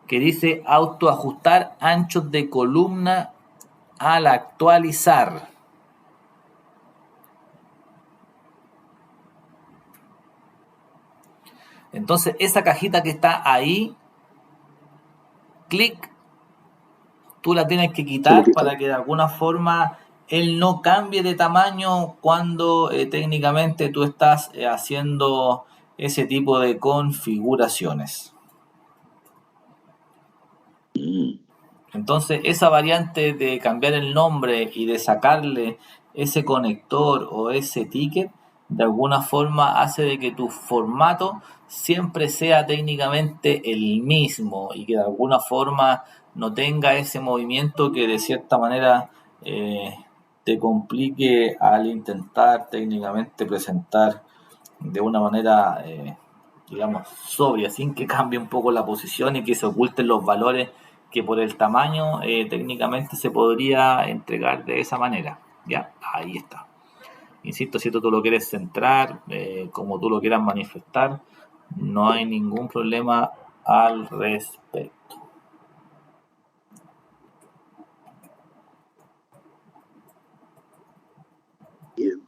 que dice autoajustar anchos de columna al actualizar. Entonces esa cajita que está ahí, clic, tú la tienes que quitar para que de alguna forma él no cambie de tamaño cuando técnicamente tú estás haciendo ese tipo de configuraciones. Entonces esa variante de cambiar el nombre y de sacarle ese conector o ese ticket, de alguna forma hace de que tu formato siempre sea técnicamente el mismo y que de alguna forma no tenga ese movimiento que de cierta manera te complique al intentar técnicamente presentar de una manera, digamos, sobria, sin que cambie un poco la posición y que se oculten los valores que por el tamaño técnicamente se podría entregar de esa manera. Ya, ahí está. Insisto, si tú lo quieres centrar, como tú lo quieras manifestar, no hay ningún problema al respecto. Bien.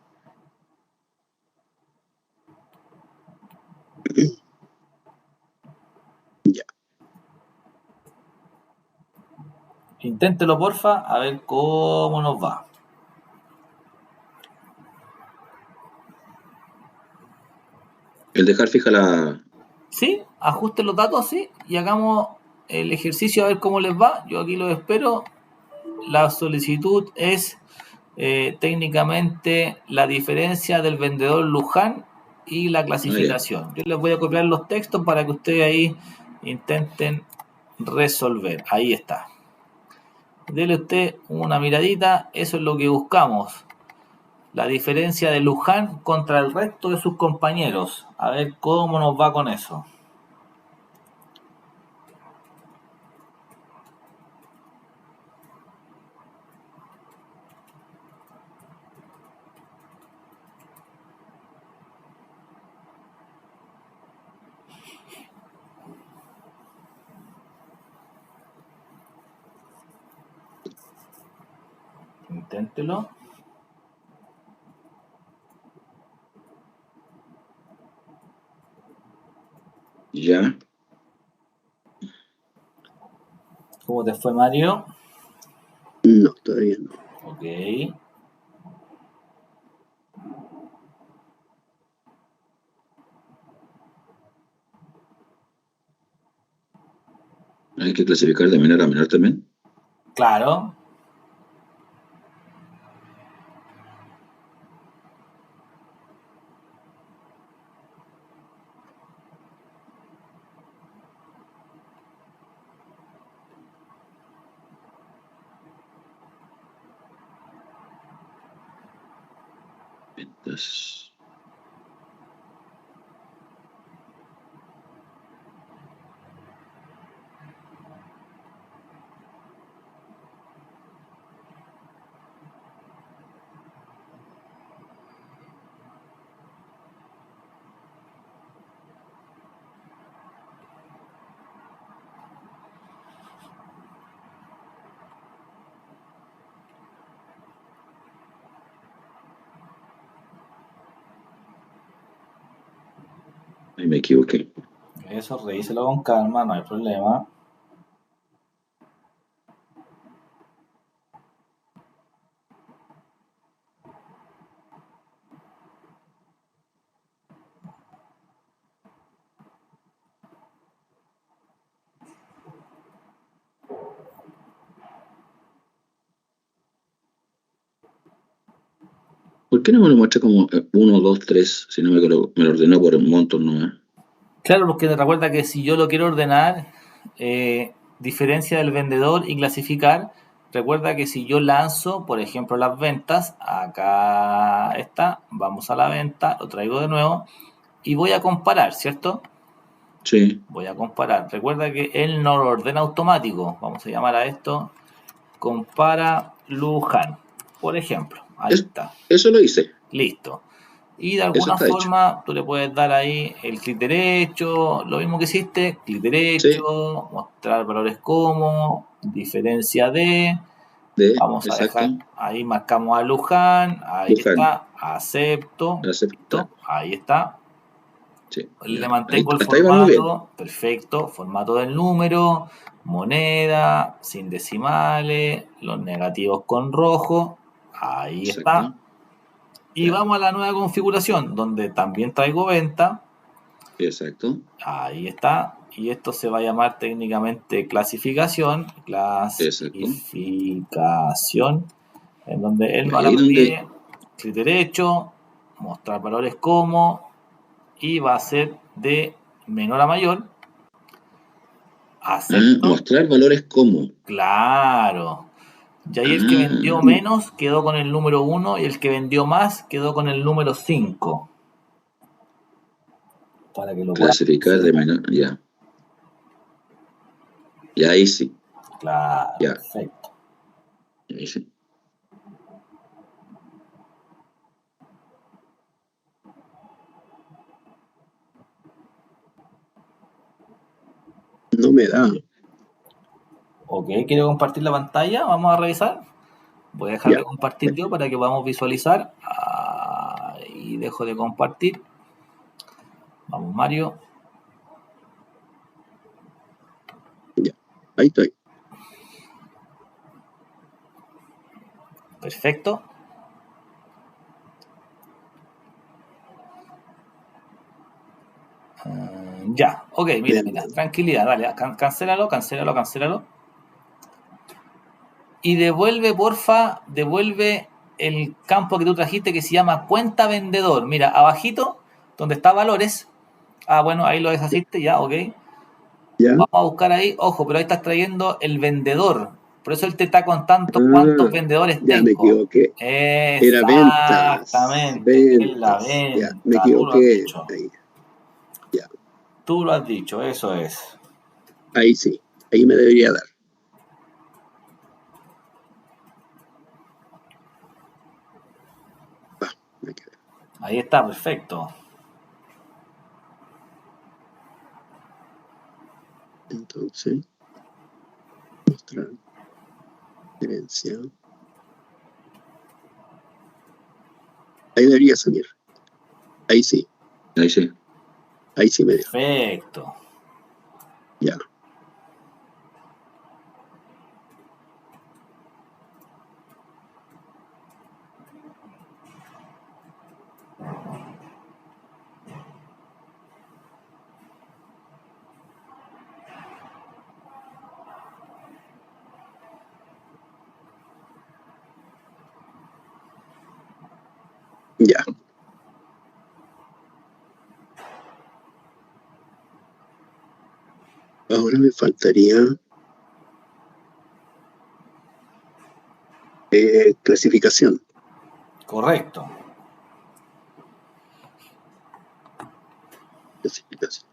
Ya. Inténtelo, porfa, a ver cómo nos va. El dejar fija la... Sí, ajusten los datos así y hagamos el ejercicio a ver cómo les va. Yo aquí los espero. La solicitud es técnicamente la diferencia del vendedor Luján y la clasificación. Yo les voy a copiar los textos para que ustedes ahí intenten resolver. Ahí está. Dele usted una miradita, eso es lo que buscamos. La diferencia de Luján contra el resto de sus compañeros. A ver cómo nos va con eso. Inténtelo. Ya. ¿Cómo te fue, Mario? No, todavía no. Ok. Hay que clasificar de menor a menor también. Claro. Ventas. Ahí me equivoqué. Eso, revíselo con calma, no hay problema. ¿Por qué no me lo muestra como 1, 2, 3? Si no me lo ordenó por un montón, ¿no? Claro, porque recuerda que si yo lo quiero ordenar, diferencia del vendedor y clasificar, recuerda que si yo lanzo, por ejemplo, las ventas, acá está, vamos a la venta, lo traigo de nuevo y voy a comparar, ¿cierto? Sí. Voy a comparar. Recuerda que él no lo ordena automático. Vamos a llamar a esto compara Luján, por ejemplo. Ahí está. Eso lo hice. Listo. Y de Eso alguna está hecho. forma tú le puedes dar ahí el clic derecho, lo mismo que hiciste, clic derecho, Sí. mostrar valores como, diferencia de, vamos a Exacto. dejar, ahí marcamos a Luján, ahí Luján. está, acepto, Aceptar. listo, ahí está. Sí, Le mantengo el hasta ahí vamos bien. formato, perfecto, formato del número, moneda, sin decimales, los negativos con rojo, ahí Exacto. está. Y Ya. vamos a la nueva configuración, donde también traigo venta. Exacto. Ahí está. Y esto se va a llamar técnicamente clasificación. Clasificación. En donde él ahora me pide clic derecho, mostrar valores como, y va a ser de menor a mayor. Acepto. Mostrar valores como. Claro. Y ahí el que vendió menos quedó con el número 1 y el que vendió más quedó con el número 5. Para que lo clasificar de menor, ya. Y ahí sí. Claro, ya. Perfecto. Ahí sí. No me da. Ok, ¿quiero compartir la pantalla? Vamos a revisar. Voy a dejar de compartir yo para que podamos visualizar. Y dejo de compartir. Vamos, Mario. Ya, ahí estoy. Perfecto. Ya, ok, mira, tranquilidad, dale, cancélalo. Y devuelve el campo que tú trajiste que se llama cuenta vendedor. Mira, abajito, donde está valores. Bueno, ahí lo deshaciste, ya, ok. ¿Ya? Vamos a buscar ahí, ojo, pero ahí estás trayendo el vendedor. Por eso él te está contando cuántos vendedores ya tengo. me equivoqué. Era ventas. Exactamente, es la Ya, me venta. Tú lo has equivoqué. dicho. Ya, Tú lo has dicho, eso es. ahí sí. Ahí me debería dar. Me quedé. Ahí está, perfecto. Entonces, mostrar gerencia. Ahí debería salir. Ahí sí. Ahí sí. Ahí sí me dio. Perfecto. Ya. Ya. Ahora me faltaría clasificación. Correcto. Clasificación.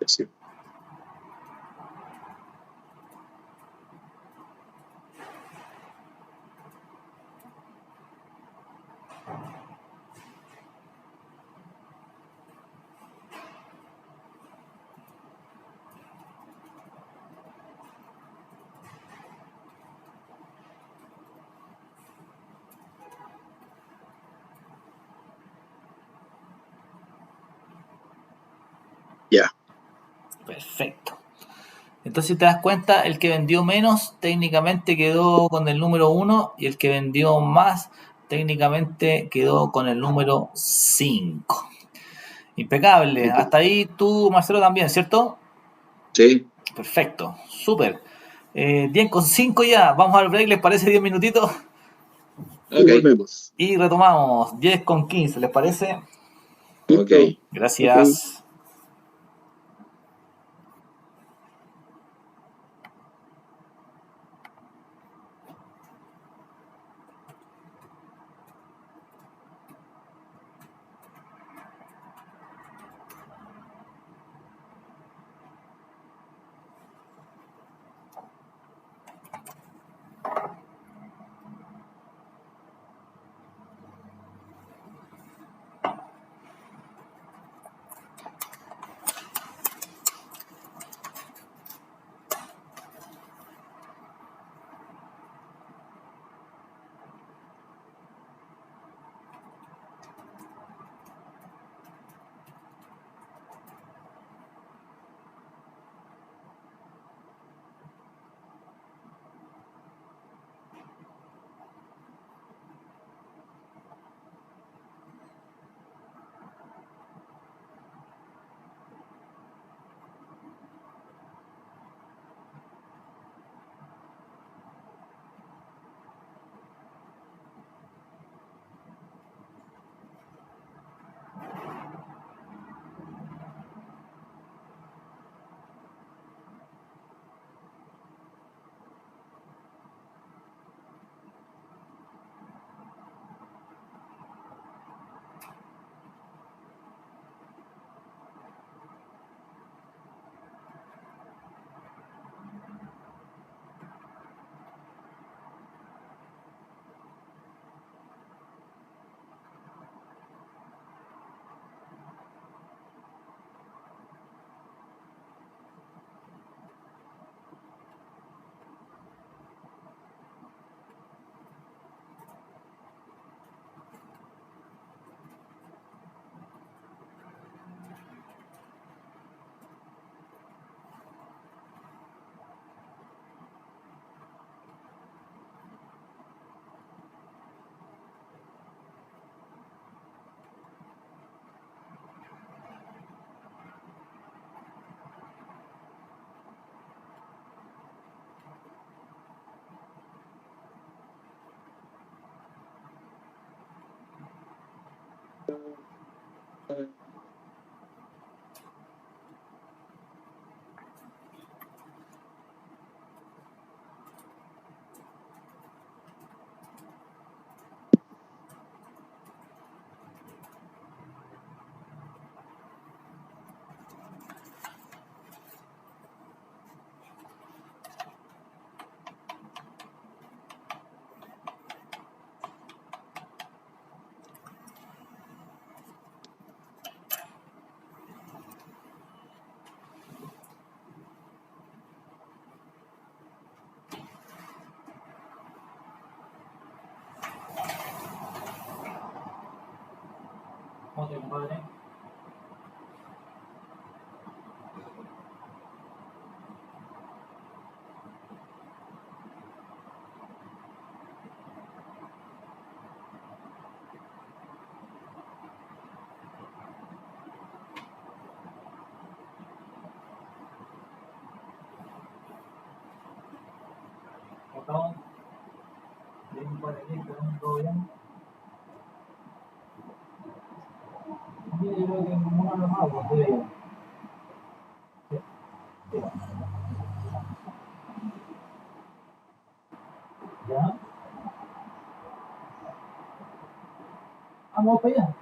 Sí. Ya. Perfecto. Entonces, si te das cuenta, el que vendió menos técnicamente quedó con el número 1 y el que vendió más técnicamente quedó con el número 5. Impecable. Okay. Hasta ahí tú, Marcelo, también, ¿cierto? Sí. Perfecto. Súper. 10:05 ya. Vamos al break, ¿les parece 10 minutitos? Y volvemos. Y retomamos. 10:15, ¿les parece? Ok. Gracias. ¿Cómo te compadre? ¿Estamos? Bien, por aquí, todo bien. Yo creo que no lo más, pues, ¿ya? Vamos para allá.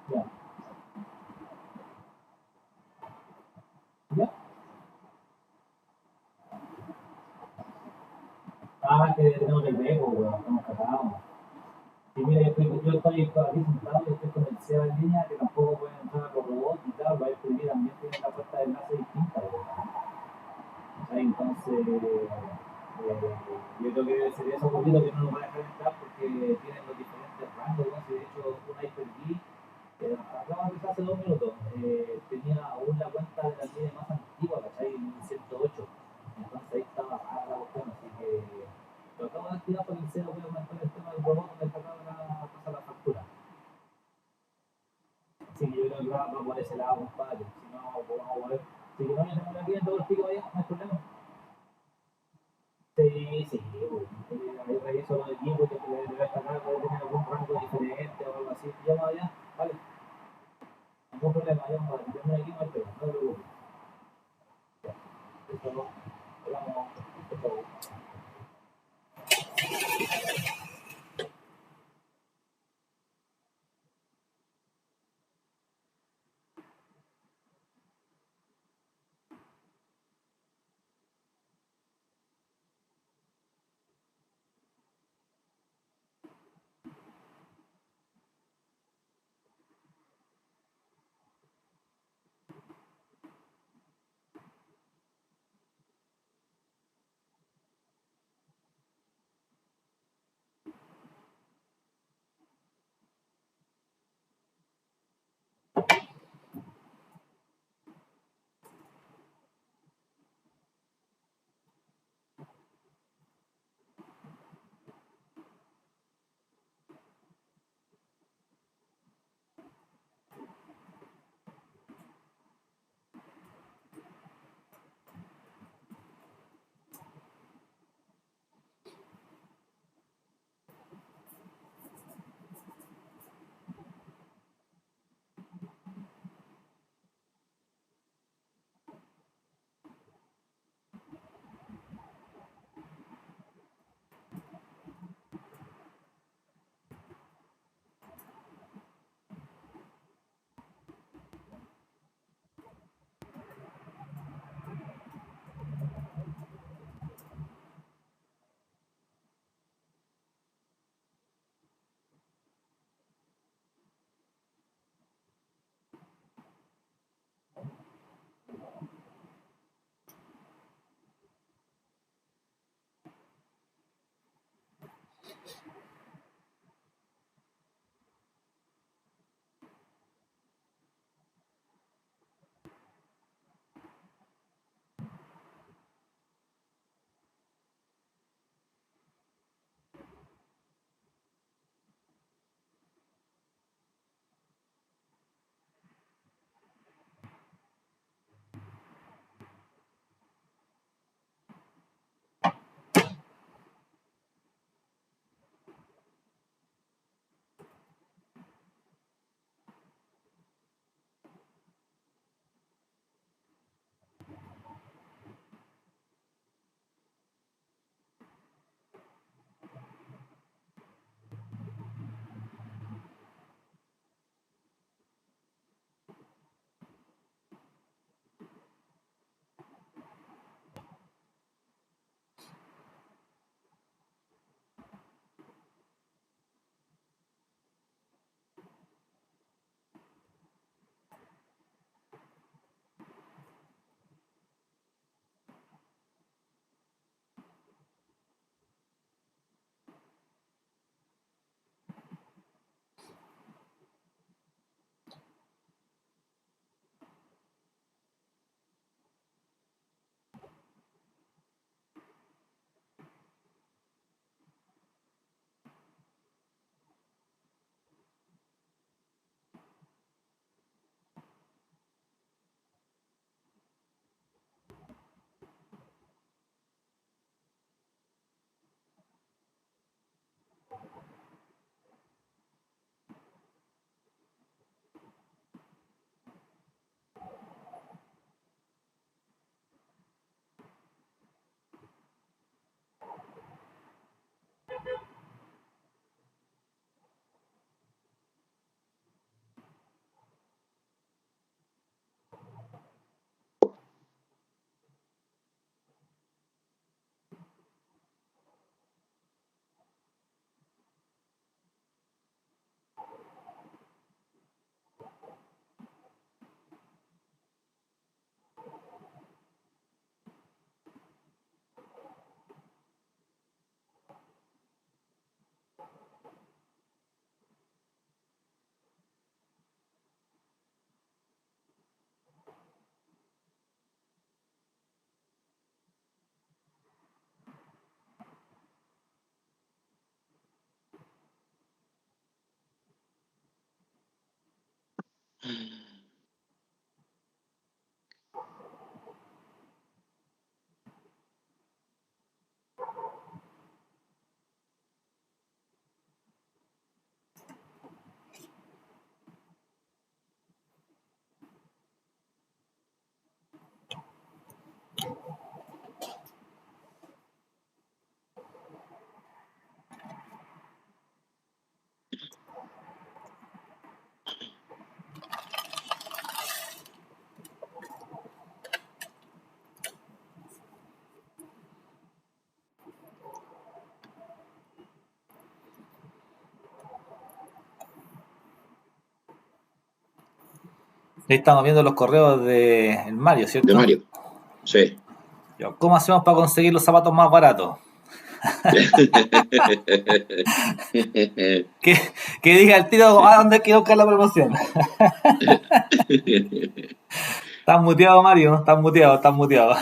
Ya. ¿Ya? Ah, que tenemos el dejo, weón, estamos casados. Y mira, yo estoy aquí sentado, yo estoy con el SEO en línea, que tampoco pueden entrar a los robots y tal, va a escribir también tiene la puerta de enlace distinta, weón. Entonces, yo creo que sería eso poquito que no nos van a dejar entrar porque tienen los diferentes rangos, ¿no? Si de hecho una Hyper-V, acaba de hace 2 minutos, tenía aún la cuenta de la línea más antigua, ¿cachai? En 108. Entonces ahí estaba rara la cuestión, así que lo acabo de activar porque el cero voy a aumentar el tema del robot donde sacaron la cosa la factura. Así que yo creo que va por ese lado, compadre. Si no, pues vamos a ver. Si no, yo tengo aquí en todo el pico allá, no hay problema. Sí, sí, ahí reviso los equipos que debe estar puede tener algún rango diferente o algo así. Llama allá, vale, ningún problema, llama allá, yo me equipo al pelo, no te preocupes. Ya, eso, hablamos, esto. Ahí estamos viendo los correos de Mario, ¿cierto? De Mario, sí. ¿Cómo hacemos para conseguir los zapatos más baratos? que diga el tiro a dónde quiero buscar la promoción. Estás muteado, Mario, estás muteado.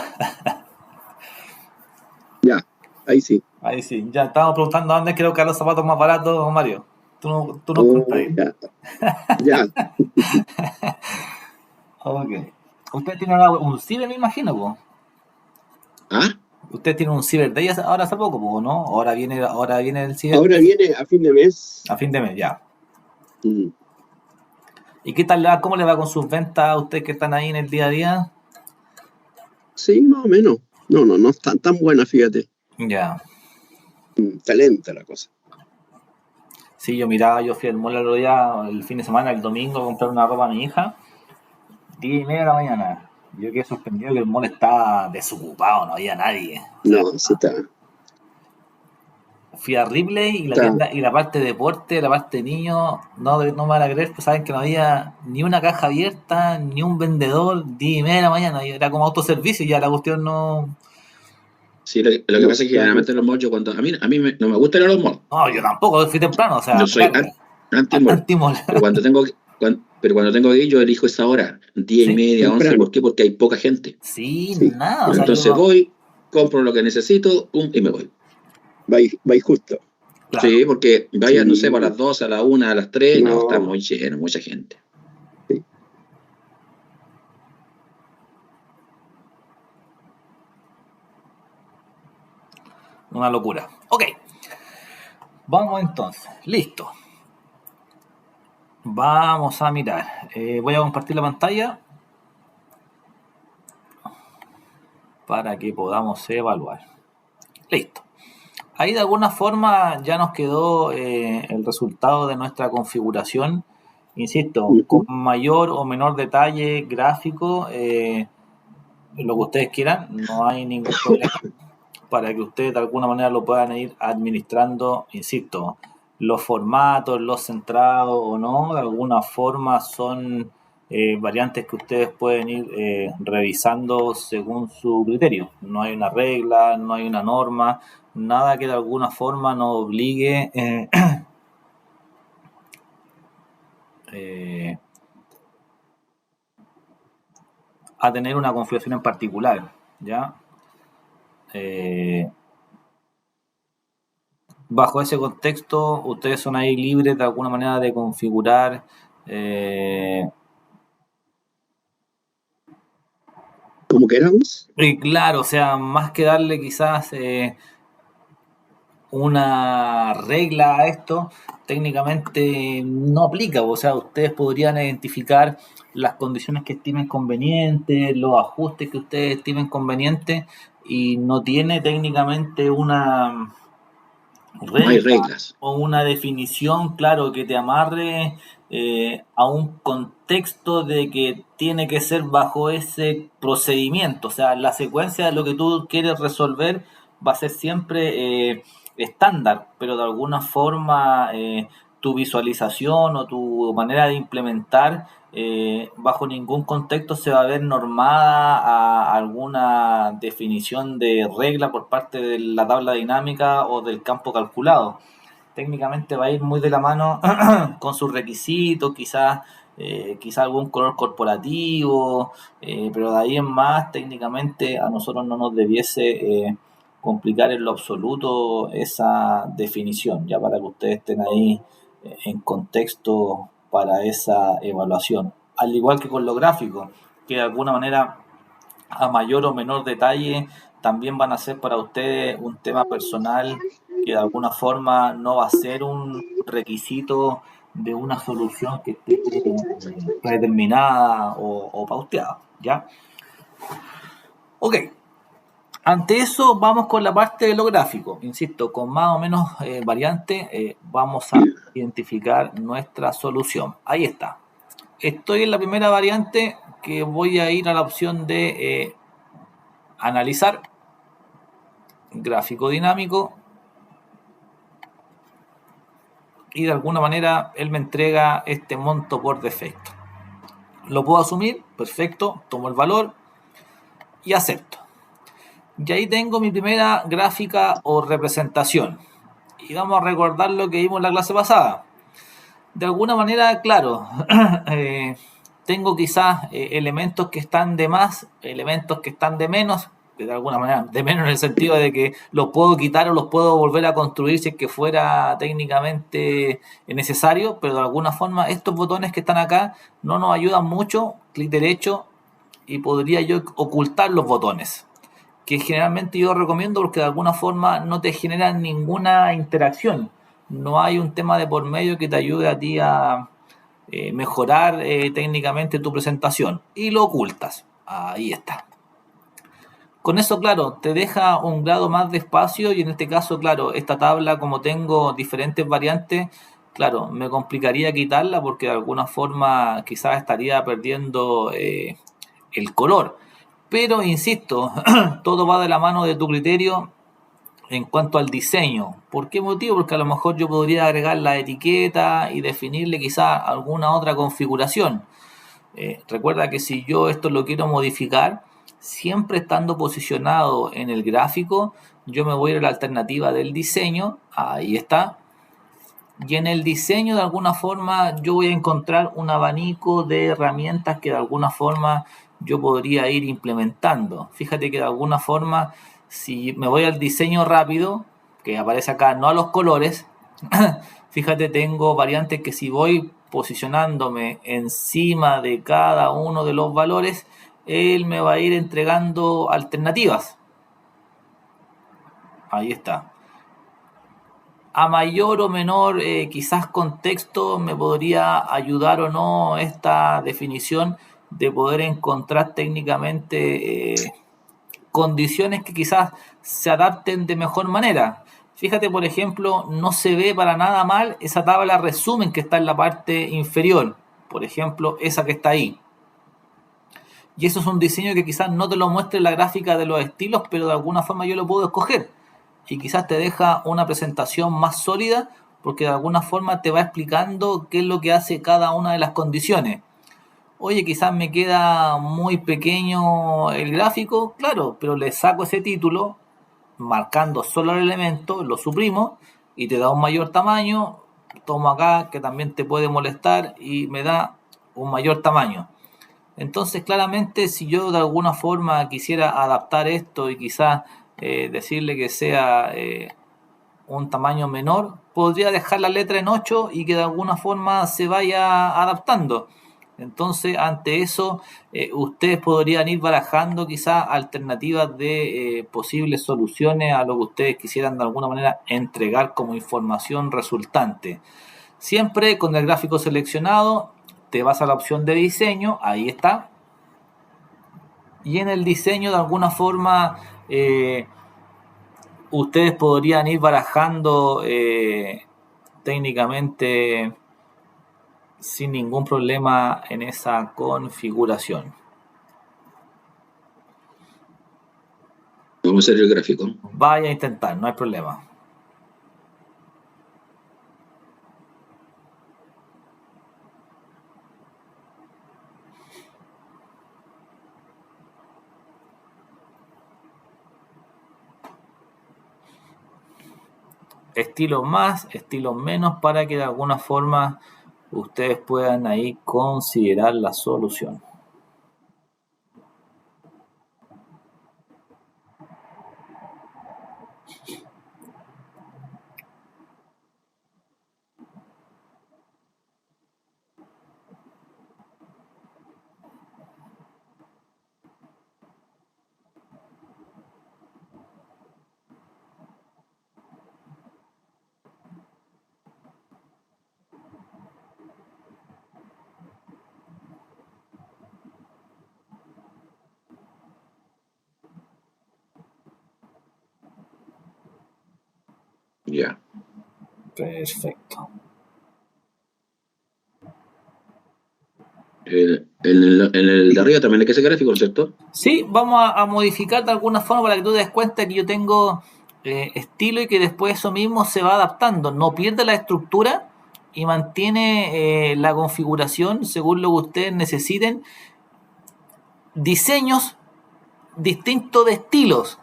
Ya, ahí sí. Ahí sí, ya estamos preguntando a dónde quiero buscar los zapatos más baratos, Mario. Tú no contáis. Ya. Ok. Usted tiene un ciber, me imagino, po. ¿Ah? Usted tiene un Cyber Day ahora hace poco, ¿no? Ahora viene el Cyber Ahora viene a fin de mes. A fin de mes, ya. ¿Y qué tal cómo le va con sus ventas a ustedes que están ahí en el día a día? Sí, más o menos. No están tan buenas, fíjate. Ya. Está lenta la cosa. Sí, yo fui al mall el fin de semana, el domingo, a comprar una ropa a mi hija. 10:30 de la mañana. Yo quedé sorprendido que el mall estaba desocupado, no había nadie. Sí está. Fui a Ripley y la tienda, y la parte de deporte, la parte de niños, no me van a creer, pues saben que no había ni una caja abierta, ni un vendedor, 10:30 de la mañana, era como autoservicio y ya la cuestión no... Sí, lo que pasa es que generalmente los malls, a mí no me gusta ir a los malls. No, yo tampoco, fui temprano, o sea... Yo soy anti-mall. Pero cuando tengo que ir, yo elijo esa hora, 10:30, 11, ¿por qué? Porque hay poca gente. Sí, nada. Bueno, entonces voy, compro lo que necesito, y me voy. Vais justo. Claro. Sí, porque vaya, no sé, para las 12, a las 1, a las 3, no está muy lleno, mucha gente. Sí. Una locura. Ok. Vamos entonces. Listo. Vamos a mirar. Voy a compartir la pantalla para que podamos evaluar. Listo. Ahí de alguna forma ya nos quedó el resultado de nuestra configuración. Insisto, con mayor o menor detalle gráfico, lo que ustedes quieran, no hay ningún problema para que ustedes de alguna manera lo puedan ir administrando. Insisto, los formatos, los centrados o no, de alguna forma son variantes que ustedes pueden ir revisando según su criterio. No hay una regla, no hay una norma, nada que de alguna forma nos obligue a tener una configuración en particular, ¿ya? Bajo ese contexto, ustedes son ahí libres de alguna manera de configurar como queramos. Y claro, o sea, más que darle quizás una regla a esto, técnicamente no aplica. O sea, ustedes podrían identificar las condiciones que estimen convenientes, los ajustes que ustedes estimen convenientes, y no tiene técnicamente una regla, no hay reglas o una definición, claro, que te amarre a un contexto de que tiene que ser bajo ese procedimiento. O sea, la secuencia de lo que tú quieres resolver va a ser siempre estándar, pero de alguna forma tu visualización o tu manera de implementar bajo ningún contexto se va a ver normada a alguna definición de regla por parte de la tabla dinámica o del campo calculado. Técnicamente va a ir muy de la mano con sus requisitos, quizás algún color corporativo, pero de ahí en más técnicamente a nosotros no nos debiese complicar en lo absoluto esa definición, ya para que ustedes estén ahí en contexto para esa evaluación. al igual que con los gráficos, que de alguna manera a mayor o menor detalle también van a ser para ustedes un tema personal que de alguna forma no va a ser un requisito de una solución que esté predeterminada o pauteada, ¿ya? Ok, ante eso vamos con la parte de lo gráfico, insisto, con más o menos variantes vamos a identificar nuestra solución. Ahí está. Estoy en la primera variante que voy a ir a la opción de analizar, gráfico dinámico, y de alguna manera él me entrega este monto por defecto. Lo puedo asumir, perfecto, tomo el valor y acepto. Y ahí tengo mi primera gráfica o representación. Y vamos a recordar lo que vimos en la clase pasada. De alguna manera, claro, tengo quizás elementos que están de más, elementos que están de menos, de alguna manera de menos en el sentido de que los puedo quitar o los puedo volver a construir si es que fuera técnicamente necesario, pero de alguna forma estos botones que están acá no nos ayudan mucho, clic derecho, y podría yo ocultar los botones, que generalmente yo recomiendo porque de alguna forma no te generan ninguna interacción. No hay un tema de por medio que te ayude a ti a mejorar técnicamente tu presentación. Y lo ocultas. Ahí está. Con eso, claro, te deja un grado más de espacio y en este caso, claro, esta tabla, como tengo diferentes variantes, claro, me complicaría quitarla porque de alguna forma quizás estaría perdiendo el color. Pero, insisto, todo va de la mano de tu criterio en cuanto al diseño. ¿Por qué motivo? Porque a lo mejor yo podría agregar la etiqueta y definirle quizás alguna otra configuración. Recuerda que si yo esto lo quiero modificar, siempre estando posicionado en el gráfico, yo me voy a ir a la alternativa del diseño, ahí está, y en el diseño de alguna forma yo voy a encontrar un abanico de herramientas que de alguna forma yo podría ir implementando. Fíjate que de alguna forma, si me voy al diseño rápido, que aparece acá, no a los colores, fíjate, tengo variantes que si voy posicionándome encima de cada uno de los valores, él me va a ir entregando alternativas. Ahí está. A mayor o menor quizás contexto me podría ayudar o no esta definición de poder encontrar técnicamente condiciones que quizás se adapten de mejor manera. Fíjate, por ejemplo, no se ve para nada mal esa tabla resumen que está en la parte inferior. Por ejemplo, esa que está ahí. Y eso es un diseño que quizás no te lo muestre la gráfica de los estilos, pero de alguna forma yo lo puedo escoger. Y quizás te deja una presentación más sólida porque de alguna forma te va explicando qué es lo que hace cada una de las condiciones. Oye, quizás me queda muy pequeño el gráfico, claro, pero le saco ese título marcando solo el elemento, lo suprimo y te da un mayor tamaño. Tomo acá que también te puede molestar y me da un mayor tamaño. Entonces, claramente, si yo de alguna forma quisiera adaptar esto y quizás decirle que sea un tamaño menor, podría dejar la letra en 8 y que de alguna forma se vaya adaptando. Entonces, ante eso, ustedes podrían ir barajando quizás alternativas de posibles soluciones a lo que ustedes quisieran de alguna manera entregar como información resultante. Siempre con el gráfico seleccionado, te vas a la opción de diseño, ahí está. Y en el diseño, de alguna forma, ustedes podrían ir barajando técnicamente sin ningún problema en esa configuración. Vamos a hacer el gráfico. Vaya a intentar, no hay problema. Estilos más, estilos menos, para que de alguna forma ustedes puedan ahí considerar la solución. Ya. Perfecto. En el de arriba también hay que ese gráfico, ¿cierto? Sí, vamos a modificar de alguna forma para que tú te des cuenta que yo tengo estilo y que después eso mismo se va adaptando. No pierde la estructura y mantiene la configuración según lo que ustedes necesiten. Diseños distintos de estilos.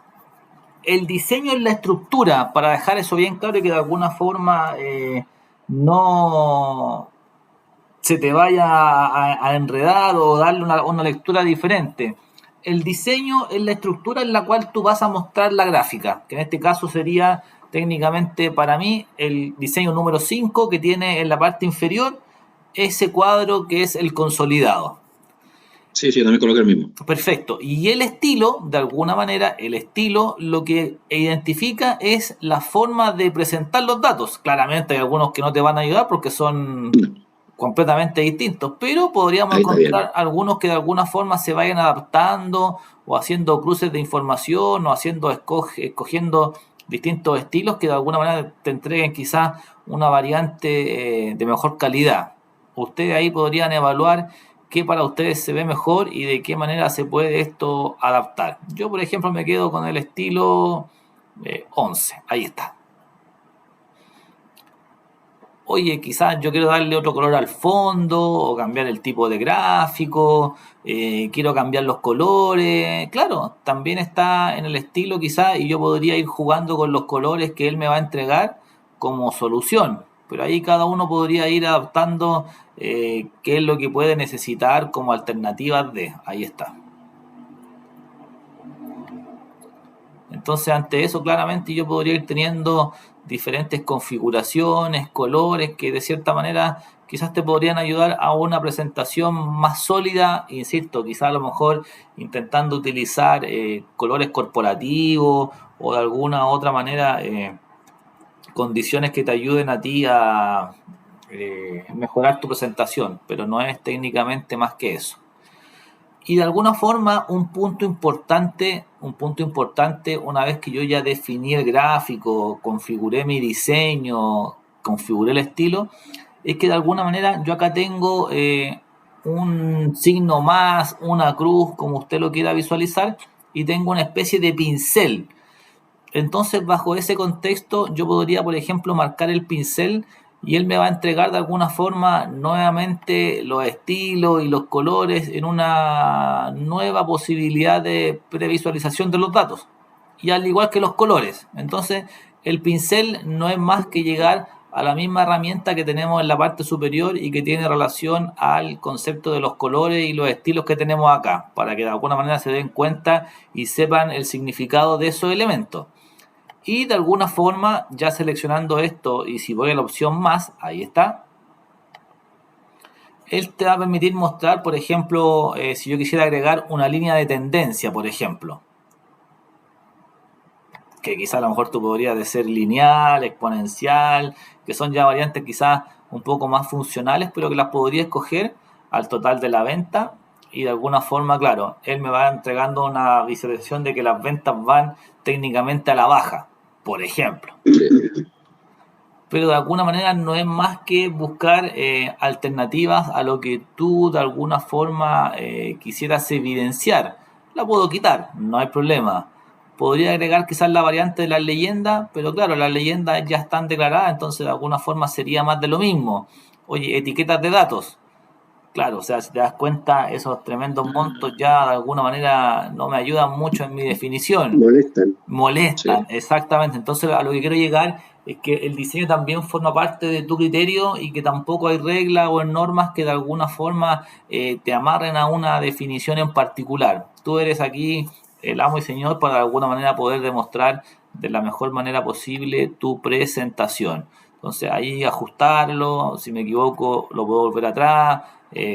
El diseño es la estructura, para dejar eso bien claro y que de alguna forma no se te vaya a enredar o darle una lectura diferente. El diseño es la estructura en la cual tú vas a mostrar la gráfica, que en este caso sería técnicamente para mí el diseño número 5, que tiene en la parte inferior ese cuadro que es el consolidado. Sí, también coloqué el mismo. Perfecto. Y el estilo, de alguna manera, el estilo lo que identifica es la forma de presentar los datos. Claramente hay algunos que no te van a ayudar porque son completamente distintos, pero podríamos encontrar algunos que de alguna forma se vayan adaptando o haciendo cruces de información o haciendo escogiendo distintos estilos que de alguna manera te entreguen quizás una variante de mejor calidad. Ustedes ahí podrían evaluar qué para ustedes se ve mejor y de qué manera se puede esto adaptar. Yo, por ejemplo, me quedo con el estilo 11. Ahí está. Oye, quizás yo quiero darle otro color al fondo o cambiar el tipo de gráfico, quiero cambiar los colores. Claro, también está en el estilo quizás y yo podría ir jugando con los colores que él me va a entregar como solución. Pero ahí cada uno podría ir adaptando qué es lo que puede necesitar como alternativas de. Ahí está. Entonces, ante eso, claramente yo podría ir teniendo diferentes configuraciones, colores, que de cierta manera quizás te podrían ayudar a una presentación más sólida, insisto, quizás a lo mejor intentando utilizar colores corporativos o de alguna otra manera condiciones que te ayuden a ti a mejorar tu presentación, pero no es técnicamente más que eso. Y de alguna forma un punto importante, una vez que yo ya definí el gráfico, configuré mi diseño, configuré el estilo, es que de alguna manera yo acá tengo un signo más, una cruz, como usted lo quiera visualizar, y tengo una especie de pincel. Entonces, bajo ese contexto, yo podría, por ejemplo, marcar el pincel y él me va a entregar de alguna forma nuevamente los estilos y los colores en una nueva posibilidad de previsualización de los datos. Y al igual que los colores. Entonces, el pincel no es más que llegar a la misma herramienta que tenemos en la parte superior y que tiene relación al concepto de los colores y los estilos que tenemos acá, para que de alguna manera se den cuenta y sepan el significado de esos elementos. Y de alguna forma, ya seleccionando esto, y si voy a la opción más, ahí está, él te va a permitir mostrar, por ejemplo, si yo quisiera agregar una línea de tendencia, por ejemplo, que quizá a lo mejor tú podrías de ser lineal, exponencial, que son ya variantes quizás un poco más funcionales, pero que las podría escoger al total de la venta. Y de alguna forma, claro, él me va entregando una visualización de que las ventas van técnicamente a la baja, por ejemplo. Pero de alguna manera no es más que buscar alternativas a lo que tú de alguna forma quisieras evidenciar. La puedo quitar, no hay problema. Podría agregar quizás la variante de las leyendas, pero claro, las leyendas ya están declaradas, entonces de alguna forma sería más de lo mismo. Oye, etiquetas de datos. Claro, o sea, si te das cuenta, esos tremendos montos ya de alguna manera no me ayudan mucho en mi definición. Molestan, sí. Exactamente. Entonces a lo que quiero llegar es que el diseño también forma parte de tu criterio y que tampoco hay reglas o normas que de alguna forma te amarren a una definición en particular. Tú eres aquí el amo y señor para de alguna manera poder demostrar de la mejor manera posible tu presentación. Entonces ahí ajustarlo, si me equivoco lo puedo volver atrás,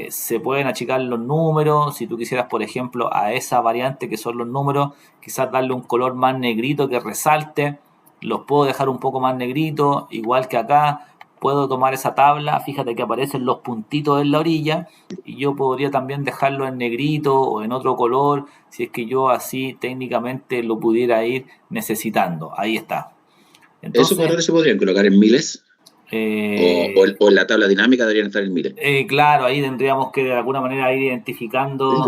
se pueden achicar los números, si tú quisieras por ejemplo a esa variante que son los números, quizás darle un color más negrito que resalte, los puedo dejar un poco más negritos, igual que acá puedo tomar esa tabla, fíjate que aparecen los puntitos en la orilla y yo podría también dejarlo en negrito o en otro color si es que yo así técnicamente lo pudiera ir necesitando. Ahí está. Entonces, ¿esos valores se podrían colocar en miles? ¿O en la tabla dinámica deberían estar en miles? Claro, ahí tendríamos que de alguna manera ir identificando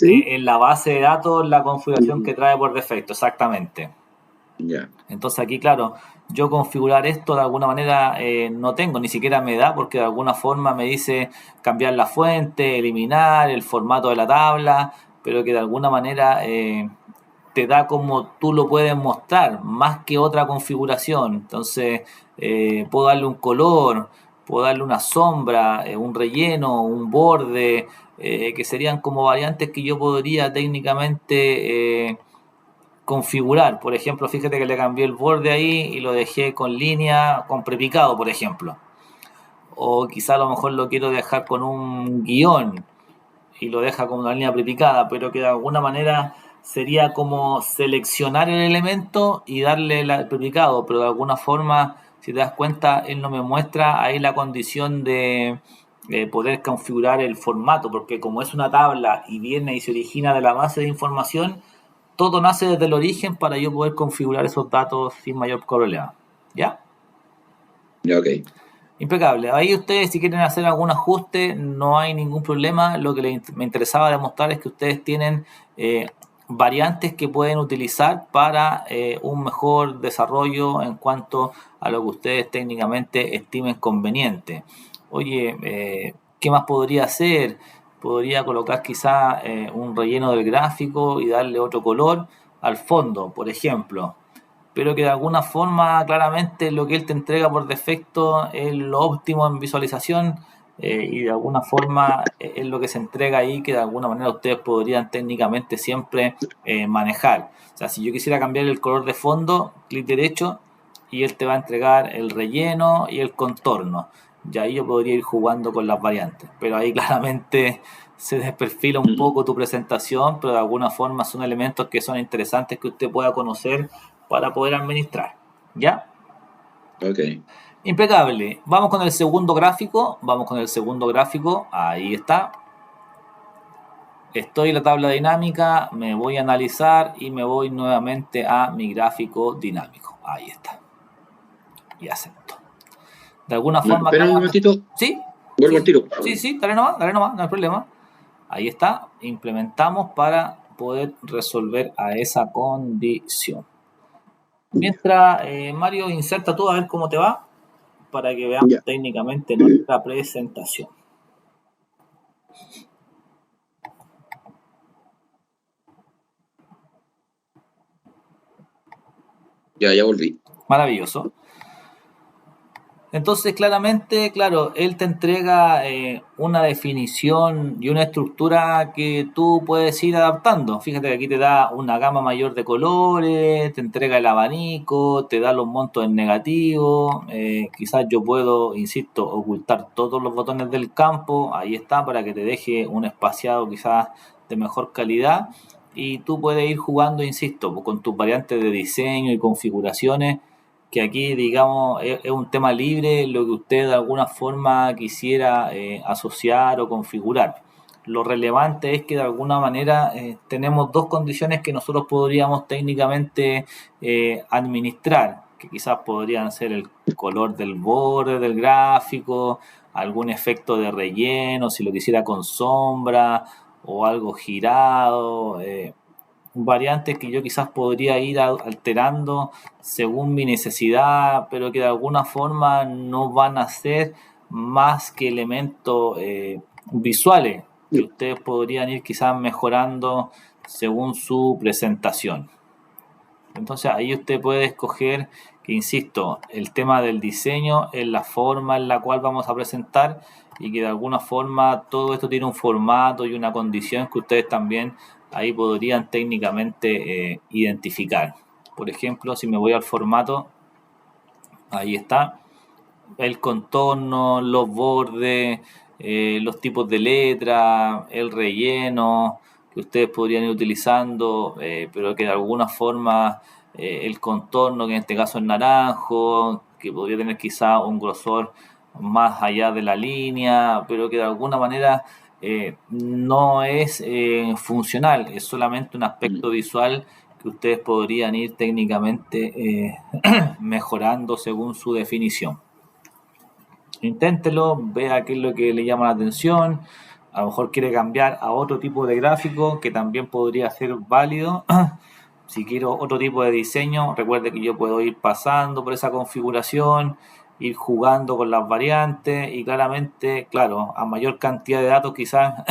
en la base de datos la configuración que trae por defecto, exactamente. Ya. Entonces aquí, claro, yo configurar esto de alguna manera no tengo, ni siquiera me da, porque de alguna forma me dice cambiar la fuente, eliminar el formato de la tabla, pero que de alguna manera te da como tú lo puedes mostrar, más que otra configuración. Entonces puedo darle un color, puedo darle una sombra, un relleno, un borde, que serían como variantes que yo podría técnicamente configurar. Por ejemplo, fíjate que le cambié el borde ahí y lo dejé con línea, con prepicado, por ejemplo. O quizá a lo mejor lo quiero dejar con un guión y lo deja con una línea prepicada, pero que de alguna manera sería como seleccionar el elemento y darle el prepicado, pero de alguna forma, si te das cuenta, él no me muestra ahí la condición de poder configurar el formato, porque como es una tabla y viene y se origina de la base de información, todo nace desde el origen para yo poder configurar esos datos sin mayor problema. ¿Ya? Ya, ok. Impecable. Ahí ustedes, si quieren hacer algún ajuste, no hay ningún problema. Lo que me interesaba demostrar es que ustedes tienen variantes que pueden utilizar para un mejor desarrollo en cuanto a lo que ustedes técnicamente estimen conveniente. Oye, ¿qué más podría hacer? Podría colocar quizá un relleno del gráfico y darle otro color al fondo, por ejemplo, pero que de alguna forma claramente lo que él te entrega por defecto es lo óptimo en visualización, y de alguna forma es lo que se entrega ahí que de alguna manera ustedes podrían técnicamente siempre manejar. O sea, si yo quisiera cambiar el color de fondo, clic derecho y él te va a entregar el relleno y el contorno. Y ahí yo podría ir jugando con las variantes, pero ahí claramente se desperfila un poco tu presentación, pero de alguna forma son elementos que son interesantes que usted pueda conocer para poder administrar. ¿Ya? Ok. Impecable. Vamos con el segundo gráfico. Ahí está. Estoy en la tabla dinámica. Me voy a analizar y me voy nuevamente a mi gráfico dinámico. Ahí está. Y acepto. De alguna forma... Espera un momentito. ¿Sí? Vuelvo al tiro. Sí, dale nomás, no hay problema. Ahí está. Implementamos para poder resolver a esa condición. Mientras, Mario, inserta tú a ver cómo te va para que veamos técnicamente nuestra presentación. Ya volví. Maravilloso. Entonces, claramente, claro, él te entrega una definición y una estructura que tú puedes ir adaptando. Fíjate que aquí te da una gama mayor de colores, te entrega el abanico, te da los montos en negativo. Quizás yo puedo, insisto, ocultar todos los botones del campo. Ahí está, para que te deje un espaciado quizás de mejor calidad. Y tú puedes ir jugando, insisto, con tus variantes de diseño y configuraciones, que aquí, digamos, es un tema libre, lo que usted de alguna forma quisiera asociar o configurar. Lo relevante es que de alguna manera tenemos dos condiciones que nosotros podríamos técnicamente administrar, que quizás podrían ser el color del borde del gráfico, algún efecto de relleno, si lo quisiera con sombra o algo girado, variantes que yo quizás podría ir alterando según mi necesidad, pero que de alguna forma no van a ser más que elementos visuales que ustedes podrían ir quizás mejorando según su presentación. Entonces ahí usted puede escoger, que insisto, el tema del diseño es la forma en la cual vamos a presentar, y que de alguna forma todo esto tiene un formato y una condición que ustedes también ahí podrían técnicamente identificar. Por ejemplo, si me voy al formato, ahí está el contorno, los bordes, los tipos de letra, el relleno que ustedes podrían ir utilizando, pero que de alguna forma el contorno, que en este caso es naranjo, que podría tener quizá un grosor más allá de la línea, pero que de alguna manera no es funcional, es solamente un aspecto visual que ustedes podrían ir técnicamente mejorando según su definición. Inténtelo, vea qué es lo que le llama la atención. A lo mejor quiere cambiar a otro tipo de gráfico que también podría ser válido. Si quiero otro tipo de diseño, recuerde que yo puedo ir pasando por esa configuración, ir jugando con las variantes y claramente, claro, a mayor cantidad de datos quizás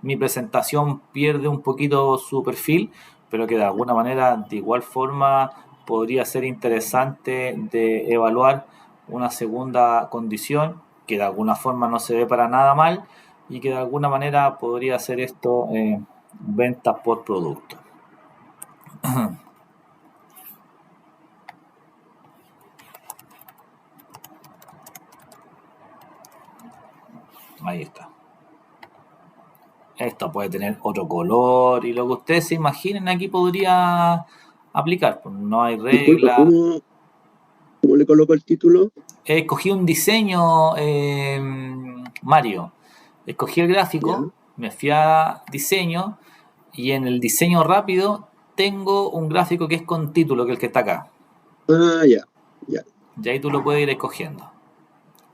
mi presentación pierde un poquito su perfil, pero que de alguna manera, de igual forma, podría ser interesante de evaluar una segunda condición que de alguna forma no se ve para nada mal y que de alguna manera podría ser esto ventas por producto. Ahí está. Esto puede tener otro color y lo que ustedes se imaginen aquí podría aplicar. No hay regla. ¿Cómo le coloco el título? Escogí un diseño, Mario. Escogí el gráfico, me fui a diseño y en el diseño rápido tengo un gráfico que es con título, que es el que está acá. Ya. Y ahí tú lo puedes ir escogiendo.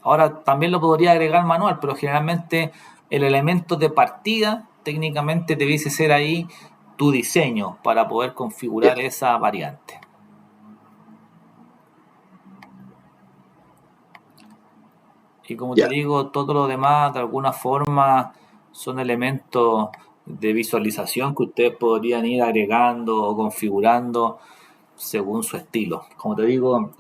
Ahora también lo podría agregar manual, pero generalmente el elemento de partida técnicamente debiese ser ahí tu diseño para poder configurar esa variante. Y como te digo, todo lo demás de alguna forma son elementos de visualización que ustedes podrían ir agregando o configurando según su estilo. Como te digo,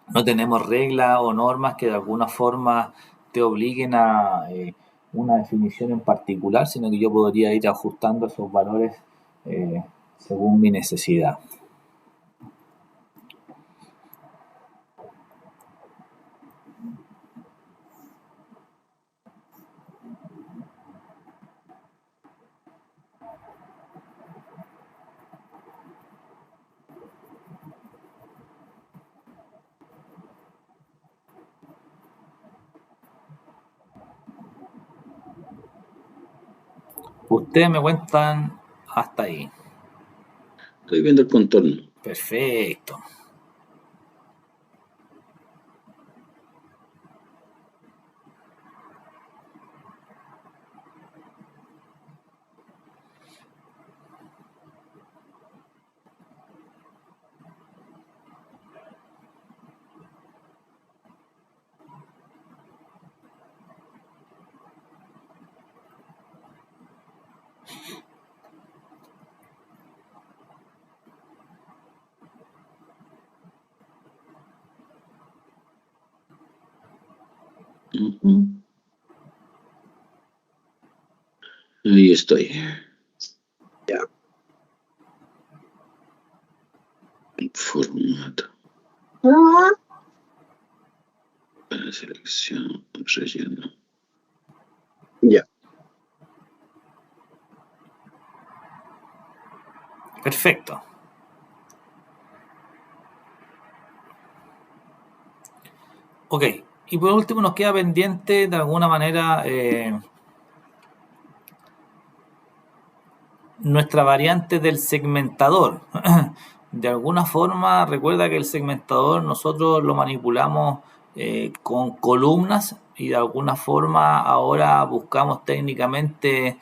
no tenemos reglas o normas que de alguna forma te obliguen a una definición en particular, sino que yo podría ir ajustando esos valores según mi necesidad. Ustedes me cuentan hasta ahí. Estoy viendo el contorno. Perfecto. Ahí estoy. Ya. Formato. Para selección, relleno. Ya. Perfecto. Ok, y por último nos queda pendiente de alguna manera nuestra variante del segmentador. De alguna forma, recuerda que el segmentador nosotros lo manipulamos con columnas y de alguna forma ahora buscamos técnicamente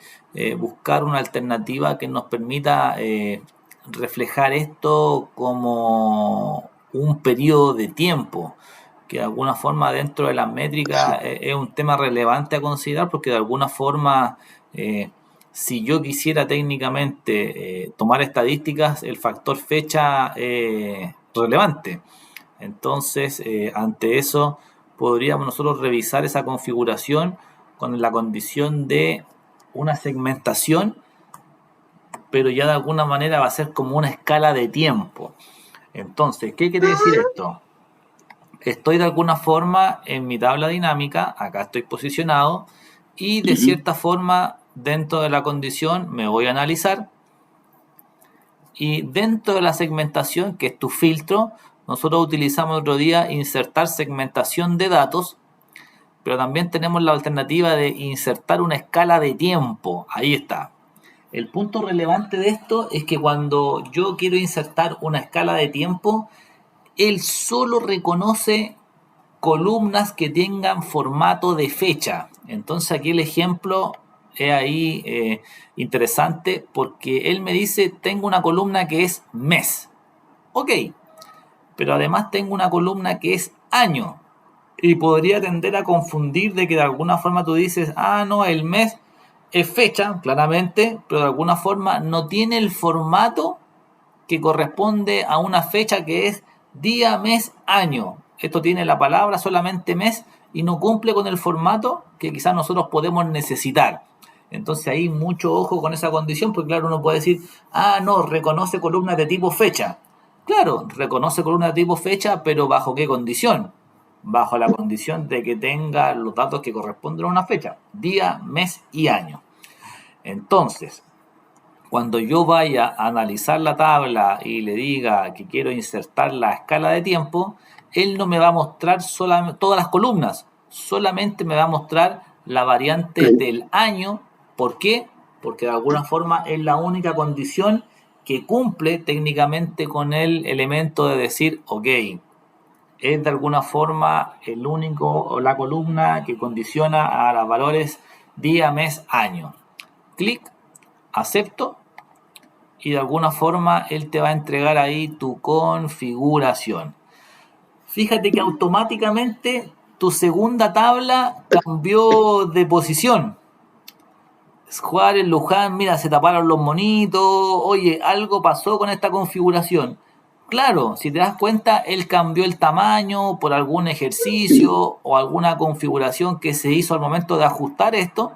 buscar una alternativa que nos permita reflejar esto como un periodo de tiempo, que de alguna forma dentro de las métricas es un tema relevante a considerar porque de alguna forma si yo quisiera técnicamente tomar estadísticas, el factor fecha es relevante. Entonces, ante eso, podríamos nosotros revisar esa configuración con la condición de una segmentación, pero ya de alguna manera va a ser como una escala de tiempo. Entonces, ¿qué quiere decir esto? Estoy de alguna forma en mi tabla dinámica, acá estoy posicionado, y de cierta forma dentro de la condición me voy a analizar y dentro de la segmentación, que es tu filtro, nosotros utilizamos otro día insertar segmentación de datos, pero también tenemos la alternativa de insertar una escala de tiempo. Ahí está. El punto relevante de esto es que cuando yo quiero insertar una escala de tiempo, él solo reconoce columnas que tengan formato de fecha. Entonces aquí el ejemplo es ahí interesante porque él me dice, tengo una columna que es mes. Ok, pero además tengo una columna que es año. Y podría tender a confundir de que de alguna forma tú dices, no, el mes es fecha, claramente, pero de alguna forma no tiene el formato que corresponde a una fecha que es día, mes, año. Esto tiene la palabra solamente mes y no cumple con el formato que quizás nosotros podemos necesitar. Entonces ahí mucho ojo con esa condición, porque claro, uno puede decir, no, reconoce columnas de tipo fecha. Claro, reconoce columnas de tipo fecha, pero ¿bajo qué condición? Bajo la condición de que tenga los datos que corresponden a una fecha, día, mes y año. Entonces, cuando yo vaya a analizar la tabla y le diga que quiero insertar la escala de tiempo, él no me va a mostrar solamente todas las columnas, solamente me va a mostrar la variante del año. ¿Por qué? Porque de alguna forma es la única condición que cumple técnicamente con el elemento de decir, ok, es de alguna forma el único o la columna que condiciona a los valores día, mes, año. Clic, acepto, y de alguna forma él te va a entregar ahí tu configuración. Fíjate que automáticamente tu segunda tabla cambió de posición. Juárez, Luján, mira, se taparon los monitos, oye, algo pasó con esta configuración. Claro, si te das cuenta, él cambió el tamaño por algún ejercicio o alguna configuración que se hizo al momento de ajustar esto,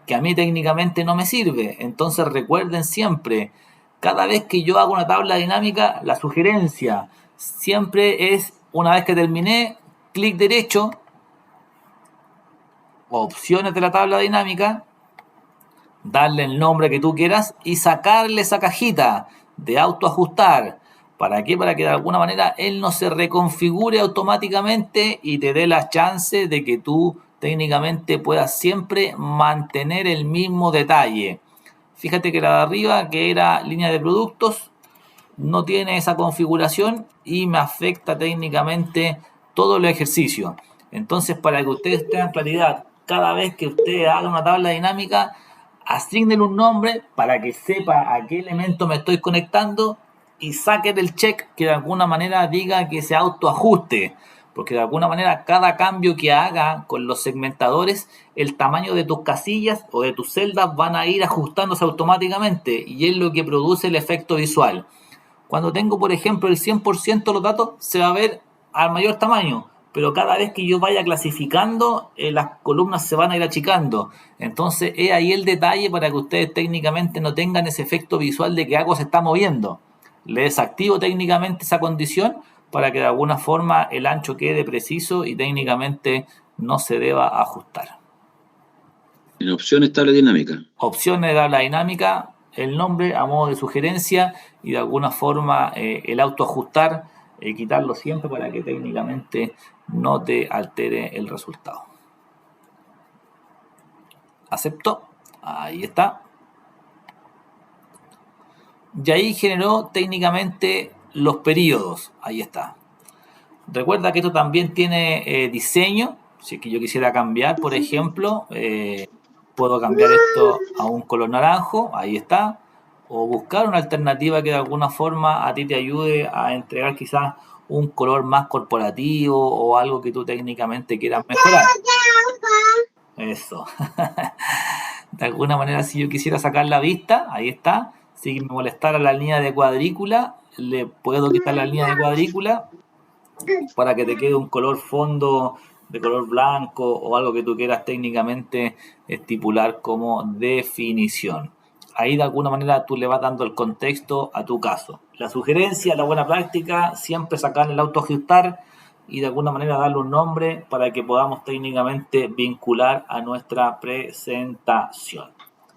que a mí técnicamente no me sirve. Entonces recuerden siempre, cada vez que yo hago una tabla dinámica, la sugerencia siempre es, una vez que terminé, clic derecho, opciones de la tabla dinámica, darle el nombre que tú quieras y sacarle esa cajita de autoajustar. ¿Para qué? Para que de alguna manera él no se reconfigure automáticamente y te dé la chance de que tú técnicamente puedas siempre mantener el mismo detalle. Fíjate que la de arriba, que era línea de productos, no tiene esa configuración y me afecta técnicamente todo el ejercicio. Entonces, para que ustedes tengan claridad, cada vez que ustedes hagan una tabla dinámica, asignen un nombre para que sepa a qué elemento me estoy conectando y saquen el check que de alguna manera diga que se autoajuste, porque de alguna manera cada cambio que haga con los segmentadores, el tamaño de tus casillas o de tus celdas van a ir ajustándose automáticamente y es lo que produce el efecto visual. Cuando tengo, por ejemplo, el 100% de los datos, se va a ver al mayor tamaño, pero cada vez que yo vaya clasificando, las columnas se van a ir achicando. Entonces, es ahí el detalle para que ustedes técnicamente no tengan ese efecto visual de que algo se está moviendo. Le desactivo técnicamente esa condición para que de alguna forma el ancho quede preciso y técnicamente no se deba ajustar. En opciones tabla dinámica. Opciones de tabla dinámica, el nombre a modo de sugerencia y de alguna forma el autoajustar, quitarlo siempre para que técnicamente no te altere el resultado. Acepto, ahí está. Y ahí generó técnicamente los periodos, ahí está. Recuerda que esto también tiene diseño, si es que yo quisiera cambiar, por ejemplo, puedo cambiar esto a un color naranjo, ahí está, o buscar una alternativa que de alguna forma a ti te ayude a entregar quizás un color más corporativo o algo que tú técnicamente quieras mejorar. Eso. De alguna manera, si yo quisiera sacar la vista, ahí está. Si me molestara la línea de cuadrícula, le puedo quitar la línea de cuadrícula para que te quede un color fondo de color blanco o algo que tú quieras técnicamente estipular como definición. Ahí de alguna manera tú le vas dando el contexto a tu caso. La sugerencia, la buena práctica, siempre sacar el autoajustar y de alguna manera darle un nombre para que podamos técnicamente vincular a nuestra presentación.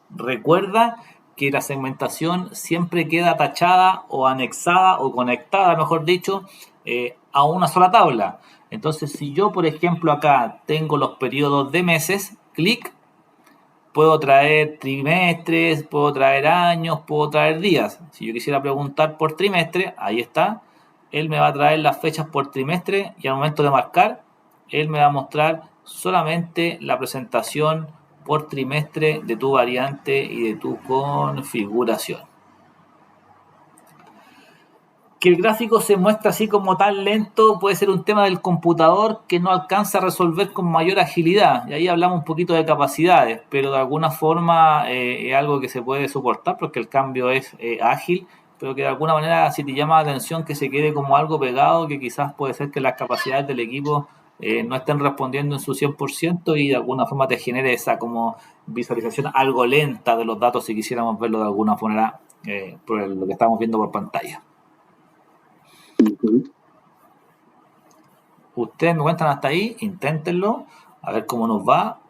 Recuerda que la segmentación siempre queda tachada o anexada o conectada, mejor dicho, a una sola tabla. Entonces, si yo, por ejemplo, acá tengo los periodos de meses, clic, puedo traer trimestres, puedo traer años, puedo traer días. Si yo quisiera preguntar por trimestre, ahí está. Él me va a traer las fechas por trimestre y al momento de marcar, él me va a mostrar solamente la presentación por trimestre de tu variante y de tu configuración. Que el gráfico se muestra así como tan lento puede ser un tema del computador que no alcanza a resolver con mayor agilidad. Y ahí hablamos un poquito de capacidades, pero de alguna forma es algo que se puede soportar porque el cambio es ágil, pero que de alguna manera si te llama la atención que se quede como algo pegado, que quizás puede ser que las capacidades del equipo no estén respondiendo en su 100% y de alguna forma te genere esa como visualización algo lenta de los datos si quisiéramos verlo de alguna manera por lo que estamos viendo por pantalla. Ustedes me cuentan hasta ahí, inténtenlo, a ver cómo nos va.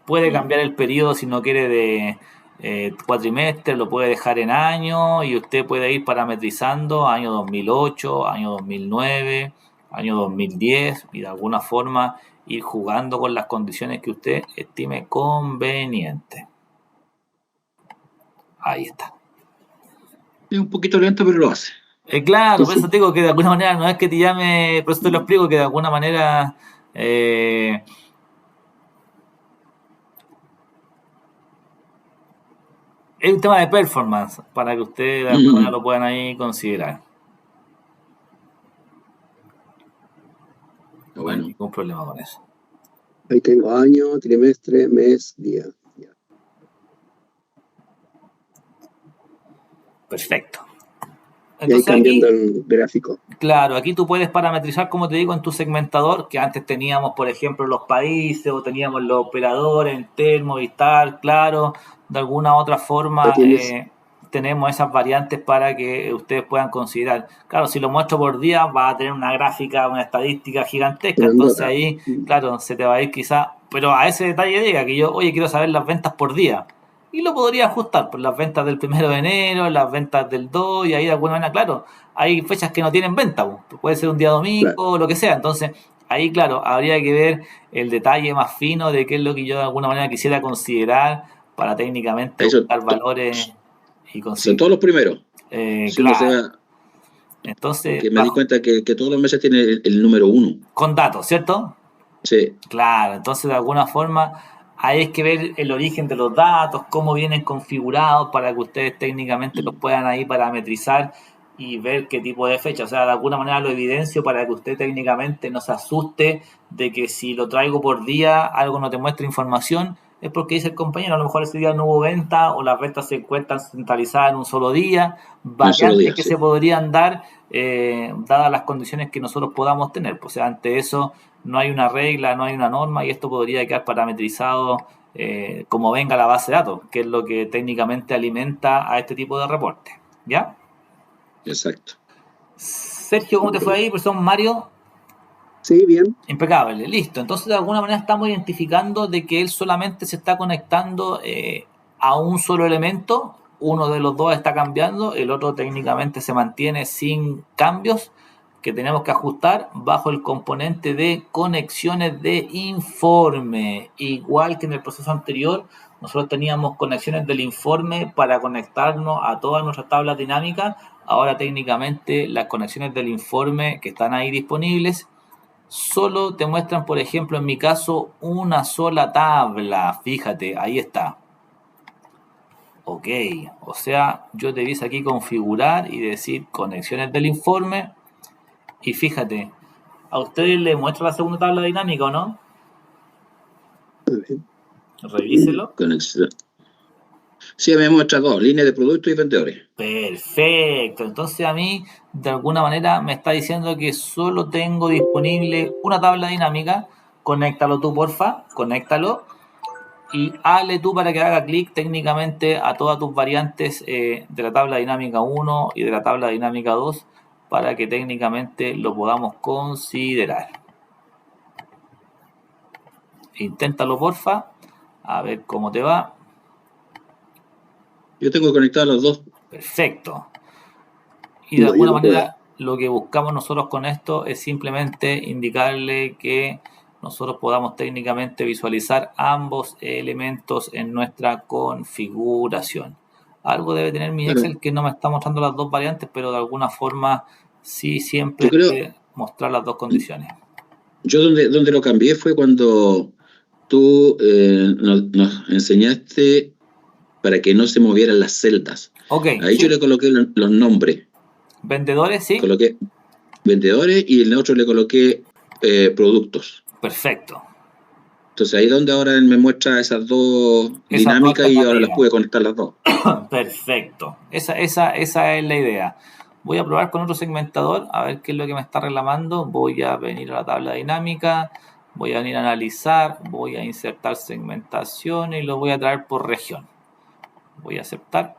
Puede cambiar el periodo si no quiere de cuatrimestre, lo puede dejar en año y usted puede ir parametrizando año 2008, año 2009, año 2010 y de alguna forma ir jugando con las condiciones que usted estime conveniente. Ahí está. Es un poquito lento, pero lo hace. Claro, por eso te digo que de alguna manera no es que te llame, por eso te lo explico, que de alguna manera es un tema de performance para que ustedes de alguna manera lo puedan ahí considerar. No hay ningún problema con eso. Ahí tengo año, trimestre, mes, día. Perfecto. Entonces, y ahí cambiando aquí, el gráfico. Claro, aquí tú puedes parametrizar, como te digo, en tu segmentador, que antes teníamos, por ejemplo, los países o teníamos los operadores, Entel, Movistar, Claro, de alguna otra forma tenemos esas variantes para que ustedes puedan considerar. Claro, si lo muestro por día va a tener una gráfica, una estadística gigantesca, entonces ahí, claro, se te va a ir quizá, pero a ese detalle diga que yo, oye, quiero saber las ventas por día. Y lo podría ajustar por las ventas del 1 de enero, las ventas del 2, y ahí de alguna manera, claro, hay fechas que no tienen venta, puede ser un día domingo, lo que sea. Entonces, ahí, claro, habría que ver el detalle más fino de qué es lo que yo de alguna manera quisiera considerar para técnicamente buscar valores y conseguir. Son todos los primeros. Claro. Entonces, porque me di cuenta que todos los meses tiene el número 1. Con datos, ¿cierto? Sí. Claro, entonces de alguna forma hay que ver el origen de los datos, cómo vienen configurados para que ustedes técnicamente los puedan ahí parametrizar y ver qué tipo de fecha. O sea, de alguna manera lo evidencio para que usted técnicamente no se asuste de que si lo traigo por día, algo no te muestra información, es porque dice el compañero, a lo mejor ese día no hubo venta o las ventas se encuentran centralizadas en un solo día, variantes que se podrían dar dadas las condiciones que nosotros podamos tener. O sea, ante eso no hay una regla, no hay una norma y esto podría quedar parametrizado como venga la base de datos, que es lo que técnicamente alimenta a este tipo de reportes. ¿Ya? Exacto. Sergio, ¿cómo te fue ahí, profesor Mario? Sí, bien. Impecable, listo. Entonces, de alguna manera estamos identificando de que él solamente se está conectando a un solo elemento. Uno de los dos está cambiando, el otro técnicamente se mantiene sin cambios, que tenemos que ajustar bajo el componente de conexiones de informe. Igual que en el proceso anterior, nosotros teníamos conexiones del informe para conectarnos a todas nuestras tablas dinámicas. Ahora técnicamente las conexiones del informe que están ahí disponibles solo te muestran, por ejemplo, en mi caso, una sola tabla. Fíjate, ahí está. Ok, o sea, yo te dice aquí configurar y decir conexiones del informe. Y fíjate, ¿a ustedes les muestra la segunda tabla dinámica o no? Revíselo. Conexión. Sí, me muestra dos, líneas de productos y vendedores. Perfecto, entonces a mí de alguna manera me está diciendo que solo tengo disponible una tabla dinámica. Conéctalo tú, porfa, conéctalo. Y hazle tú para que haga clic técnicamente a todas tus variantes de la tabla dinámica 1 y de la tabla dinámica 2 para que técnicamente lo podamos considerar. Inténtalo, porfa, a ver cómo te va. Yo tengo conectados los dos. Perfecto. Y de alguna manera lo que buscamos nosotros con esto es simplemente indicarle que nosotros podamos técnicamente visualizar ambos elementos en nuestra configuración. Algo debe tener mi Excel que no me está mostrando las dos variantes, pero de alguna forma sí siempre debe mostrar las dos condiciones. Yo donde lo cambié fue cuando tú nos enseñaste para que no se movieran las celdas. Okay, ahí yo le coloqué los nombres. Vendedores, sí. Coloqué vendedores y en el otro le coloqué productos. Perfecto. Entonces ahí es donde ahora él me muestra esas dos dinámicas y ahora las pude conectar las dos. Perfecto. Esa es la idea. Voy a probar con otro segmentador a ver qué es lo que me está reclamando. Voy a venir a la tabla dinámica, voy a venir a analizar, voy a insertar segmentación y lo voy a traer por región. Voy a aceptar.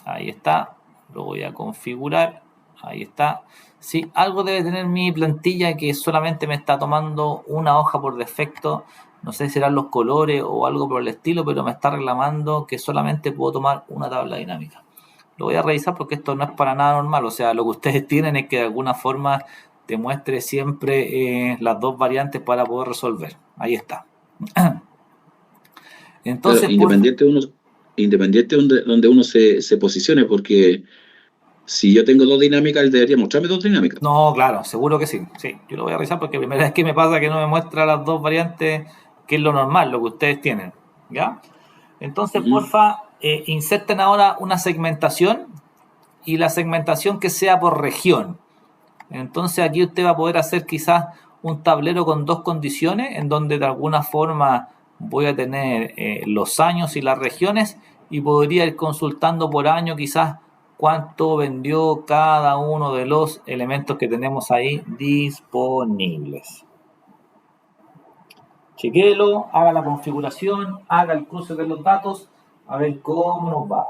Ahí está. Lo voy a configurar. Ahí está. Sí, algo debe tener mi plantilla que solamente me está tomando una hoja por defecto. No sé si serán los colores o algo por el estilo, pero me está reclamando que solamente puedo tomar una tabla dinámica. Lo voy a revisar porque esto no es para nada normal. O sea, lo que ustedes tienen es que de alguna forma te muestre siempre las dos variantes para poder resolver. Ahí está. Entonces, independiente donde uno se posicione, porque si yo tengo dos dinámicas, él debería mostrarme dos dinámicas. No, claro, seguro que sí. Sí, yo lo voy a revisar porque primera vez que me pasa que no me muestra las dos variantes, que es lo normal, lo que ustedes tienen. ¿Ya? Entonces, porfa, inserten ahora una segmentación y la segmentación que sea por región. Entonces aquí usted va a poder hacer quizás un tablero con dos condiciones en donde de alguna forma voy a tener los años y las regiones y podría ir consultando por año quizás cuánto vendió cada uno de los elementos que tenemos ahí disponibles. Chequéelo, haga la configuración, haga el cruce de los datos, a ver cómo nos va.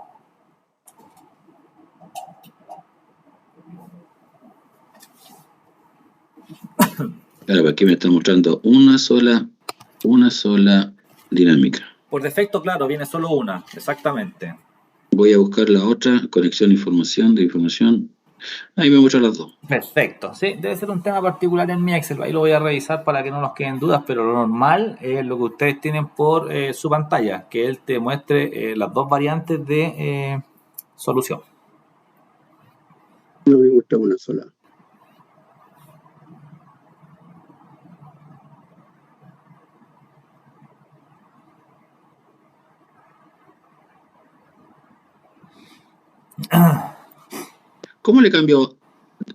Claro, aquí me está mostrando una sola dinámica. Por defecto, claro, viene solo una, exactamente. Voy a buscar la otra, conexión de información. Ahí me muestra las dos. Perfecto, sí, debe ser un tema particular en mi Excel, ahí lo voy a revisar para que no nos queden dudas, pero lo normal es lo que ustedes tienen por su pantalla, que él te muestre las dos variantes de solución. No me gusta una sola. ¿Cómo le cambio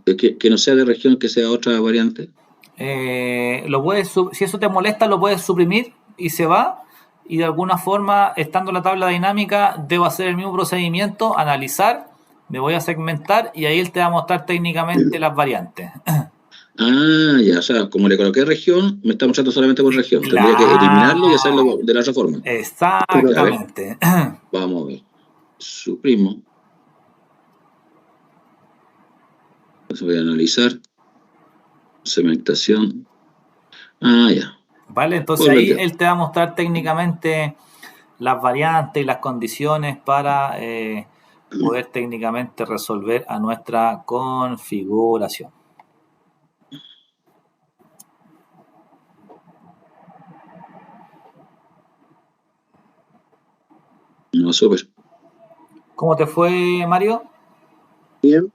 que no sea de región, que sea otra variante? Si eso te molesta, lo puedes suprimir y se va. Y de alguna forma, estando en la tabla dinámica, debo hacer el mismo procedimiento, analizar, me voy a segmentar y ahí él te va a mostrar técnicamente las variantes. Ya, o sea, como le coloqué región, me está mostrando solamente por región. Claro. Tendría que eliminarlo y hacerlo de la otra forma. Exactamente. Vamos a ver. Suprimo. Entonces voy a analizar. Segmentación. Ya. Vale, entonces ahí él te va a mostrar técnicamente las variantes y las condiciones para poder técnicamente resolver a nuestra configuración. No, súper. ¿Cómo te fue, Mario? Bien,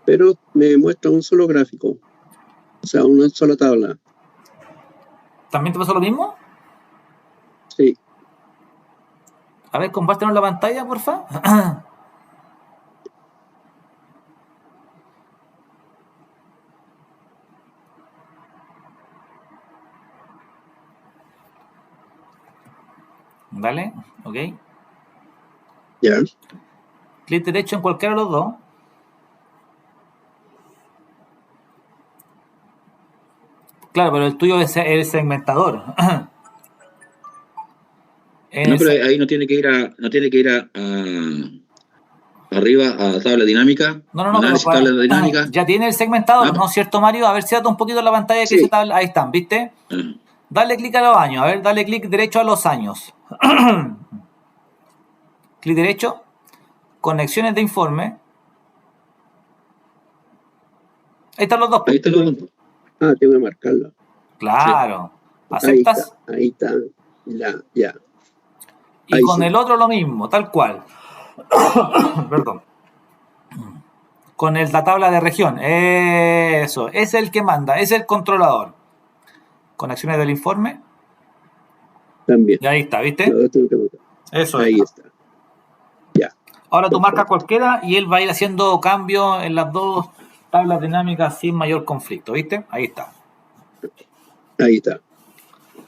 pero me muestra un solo gráfico, o sea, una sola tabla. ¿También te pasó lo mismo? Sí. A ver, compártenos la pantalla, porfa. Dale, ok. Ya. Clic derecho en cualquiera de los dos. Claro, pero el tuyo es el segmentador. No, pero ahí no tiene que ir arriba a tabla dinámica. No, análisis, tabla dinámica. Ya tiene el segmentador, ¿no es cierto, Mario? A ver si date un poquito la pantalla que dice tabla. Ahí están, ¿viste? Dale clic a los años. A ver, dale clic derecho a los años. Clic derecho. Conexiones de informe. Ahí están los dos. Ahí están los dos. Tengo que marcarlo. Claro. ¿Aceptas? Ahí está. Ya. Y con el otro lo mismo, tal cual. Perdón. Con la tabla de región. Eso. Es el que manda, es el controlador. Conexiones del informe. También. Y ahí está, ¿viste? Eso ahí está. Ya. Ahora tú marcas cualquiera y él va a ir haciendo cambios en las dos tablas dinámicas sin mayor conflicto, ¿viste? Ahí está. Ahí está.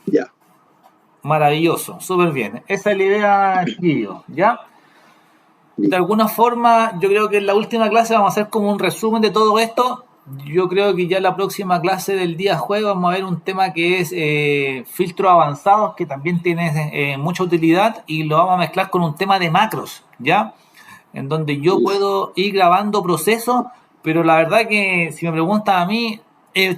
Ya. Maravilloso, súper bien. Esa es la idea, chiquillos, ¿ya? De alguna forma, yo creo que en la última clase vamos a hacer como un resumen de todo esto. Yo creo que ya en la próxima clase del día jueves vamos a ver un tema que es filtros avanzados, que también tiene mucha utilidad, y lo vamos a mezclar con un tema de macros, ¿ya? En donde yo puedo ir grabando procesos, pero la verdad que si me preguntan a mí,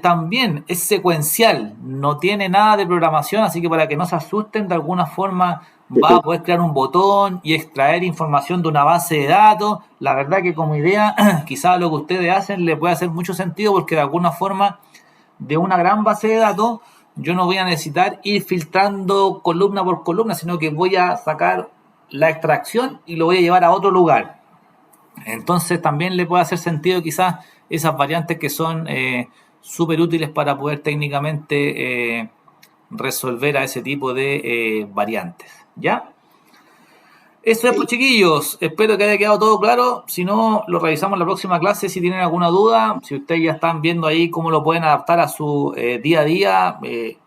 también es secuencial, no tiene nada de programación, así que para que no se asusten, de alguna forma va a poder crear un botón y extraer información de una base de datos. La verdad que como idea, quizás lo que ustedes hacen le puede hacer mucho sentido, porque de alguna forma de una gran base de datos yo no voy a necesitar ir filtrando columna por columna, sino que voy a sacar la extracción y lo voy a llevar a otro lugar. Entonces también le puede hacer sentido quizás esas variantes que son súper útiles para poder técnicamente resolver a ese tipo de variantes, ¿ya? Eso es, pues, chiquillos. Espero que haya quedado todo claro. Si no, lo revisamos en la próxima clase. Si tienen alguna duda, si ustedes ya están viendo ahí cómo lo pueden adaptar a su día a día,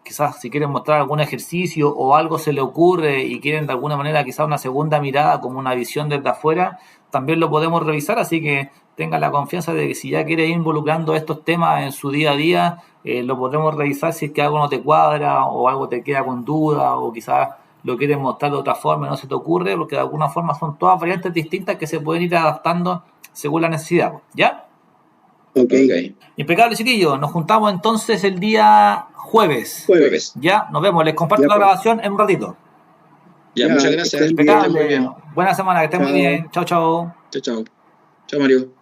quizás si quieren mostrar algún ejercicio o algo se le ocurre y quieren de alguna manera quizás una segunda mirada, como una visión desde afuera, también lo podemos revisar. Así que tengan la confianza de que si ya quieren ir involucrando estos temas en su día a día, lo podemos revisar si es que algo no te cuadra o algo te queda con duda, o quizás lo quieres mostrar de otra forma y no se te ocurre, porque de alguna forma son todas variantes distintas que se pueden ir adaptando según la necesidad, ¿ya? Ok. Impecable, chiquillos. Nos juntamos entonces el día jueves. Ya, nos vemos. Les comparto la grabación en un ratito. Ya, muchas gracias. Impecable. Buena semana, que estén muy bien. Chao, chao. Chao, Mario.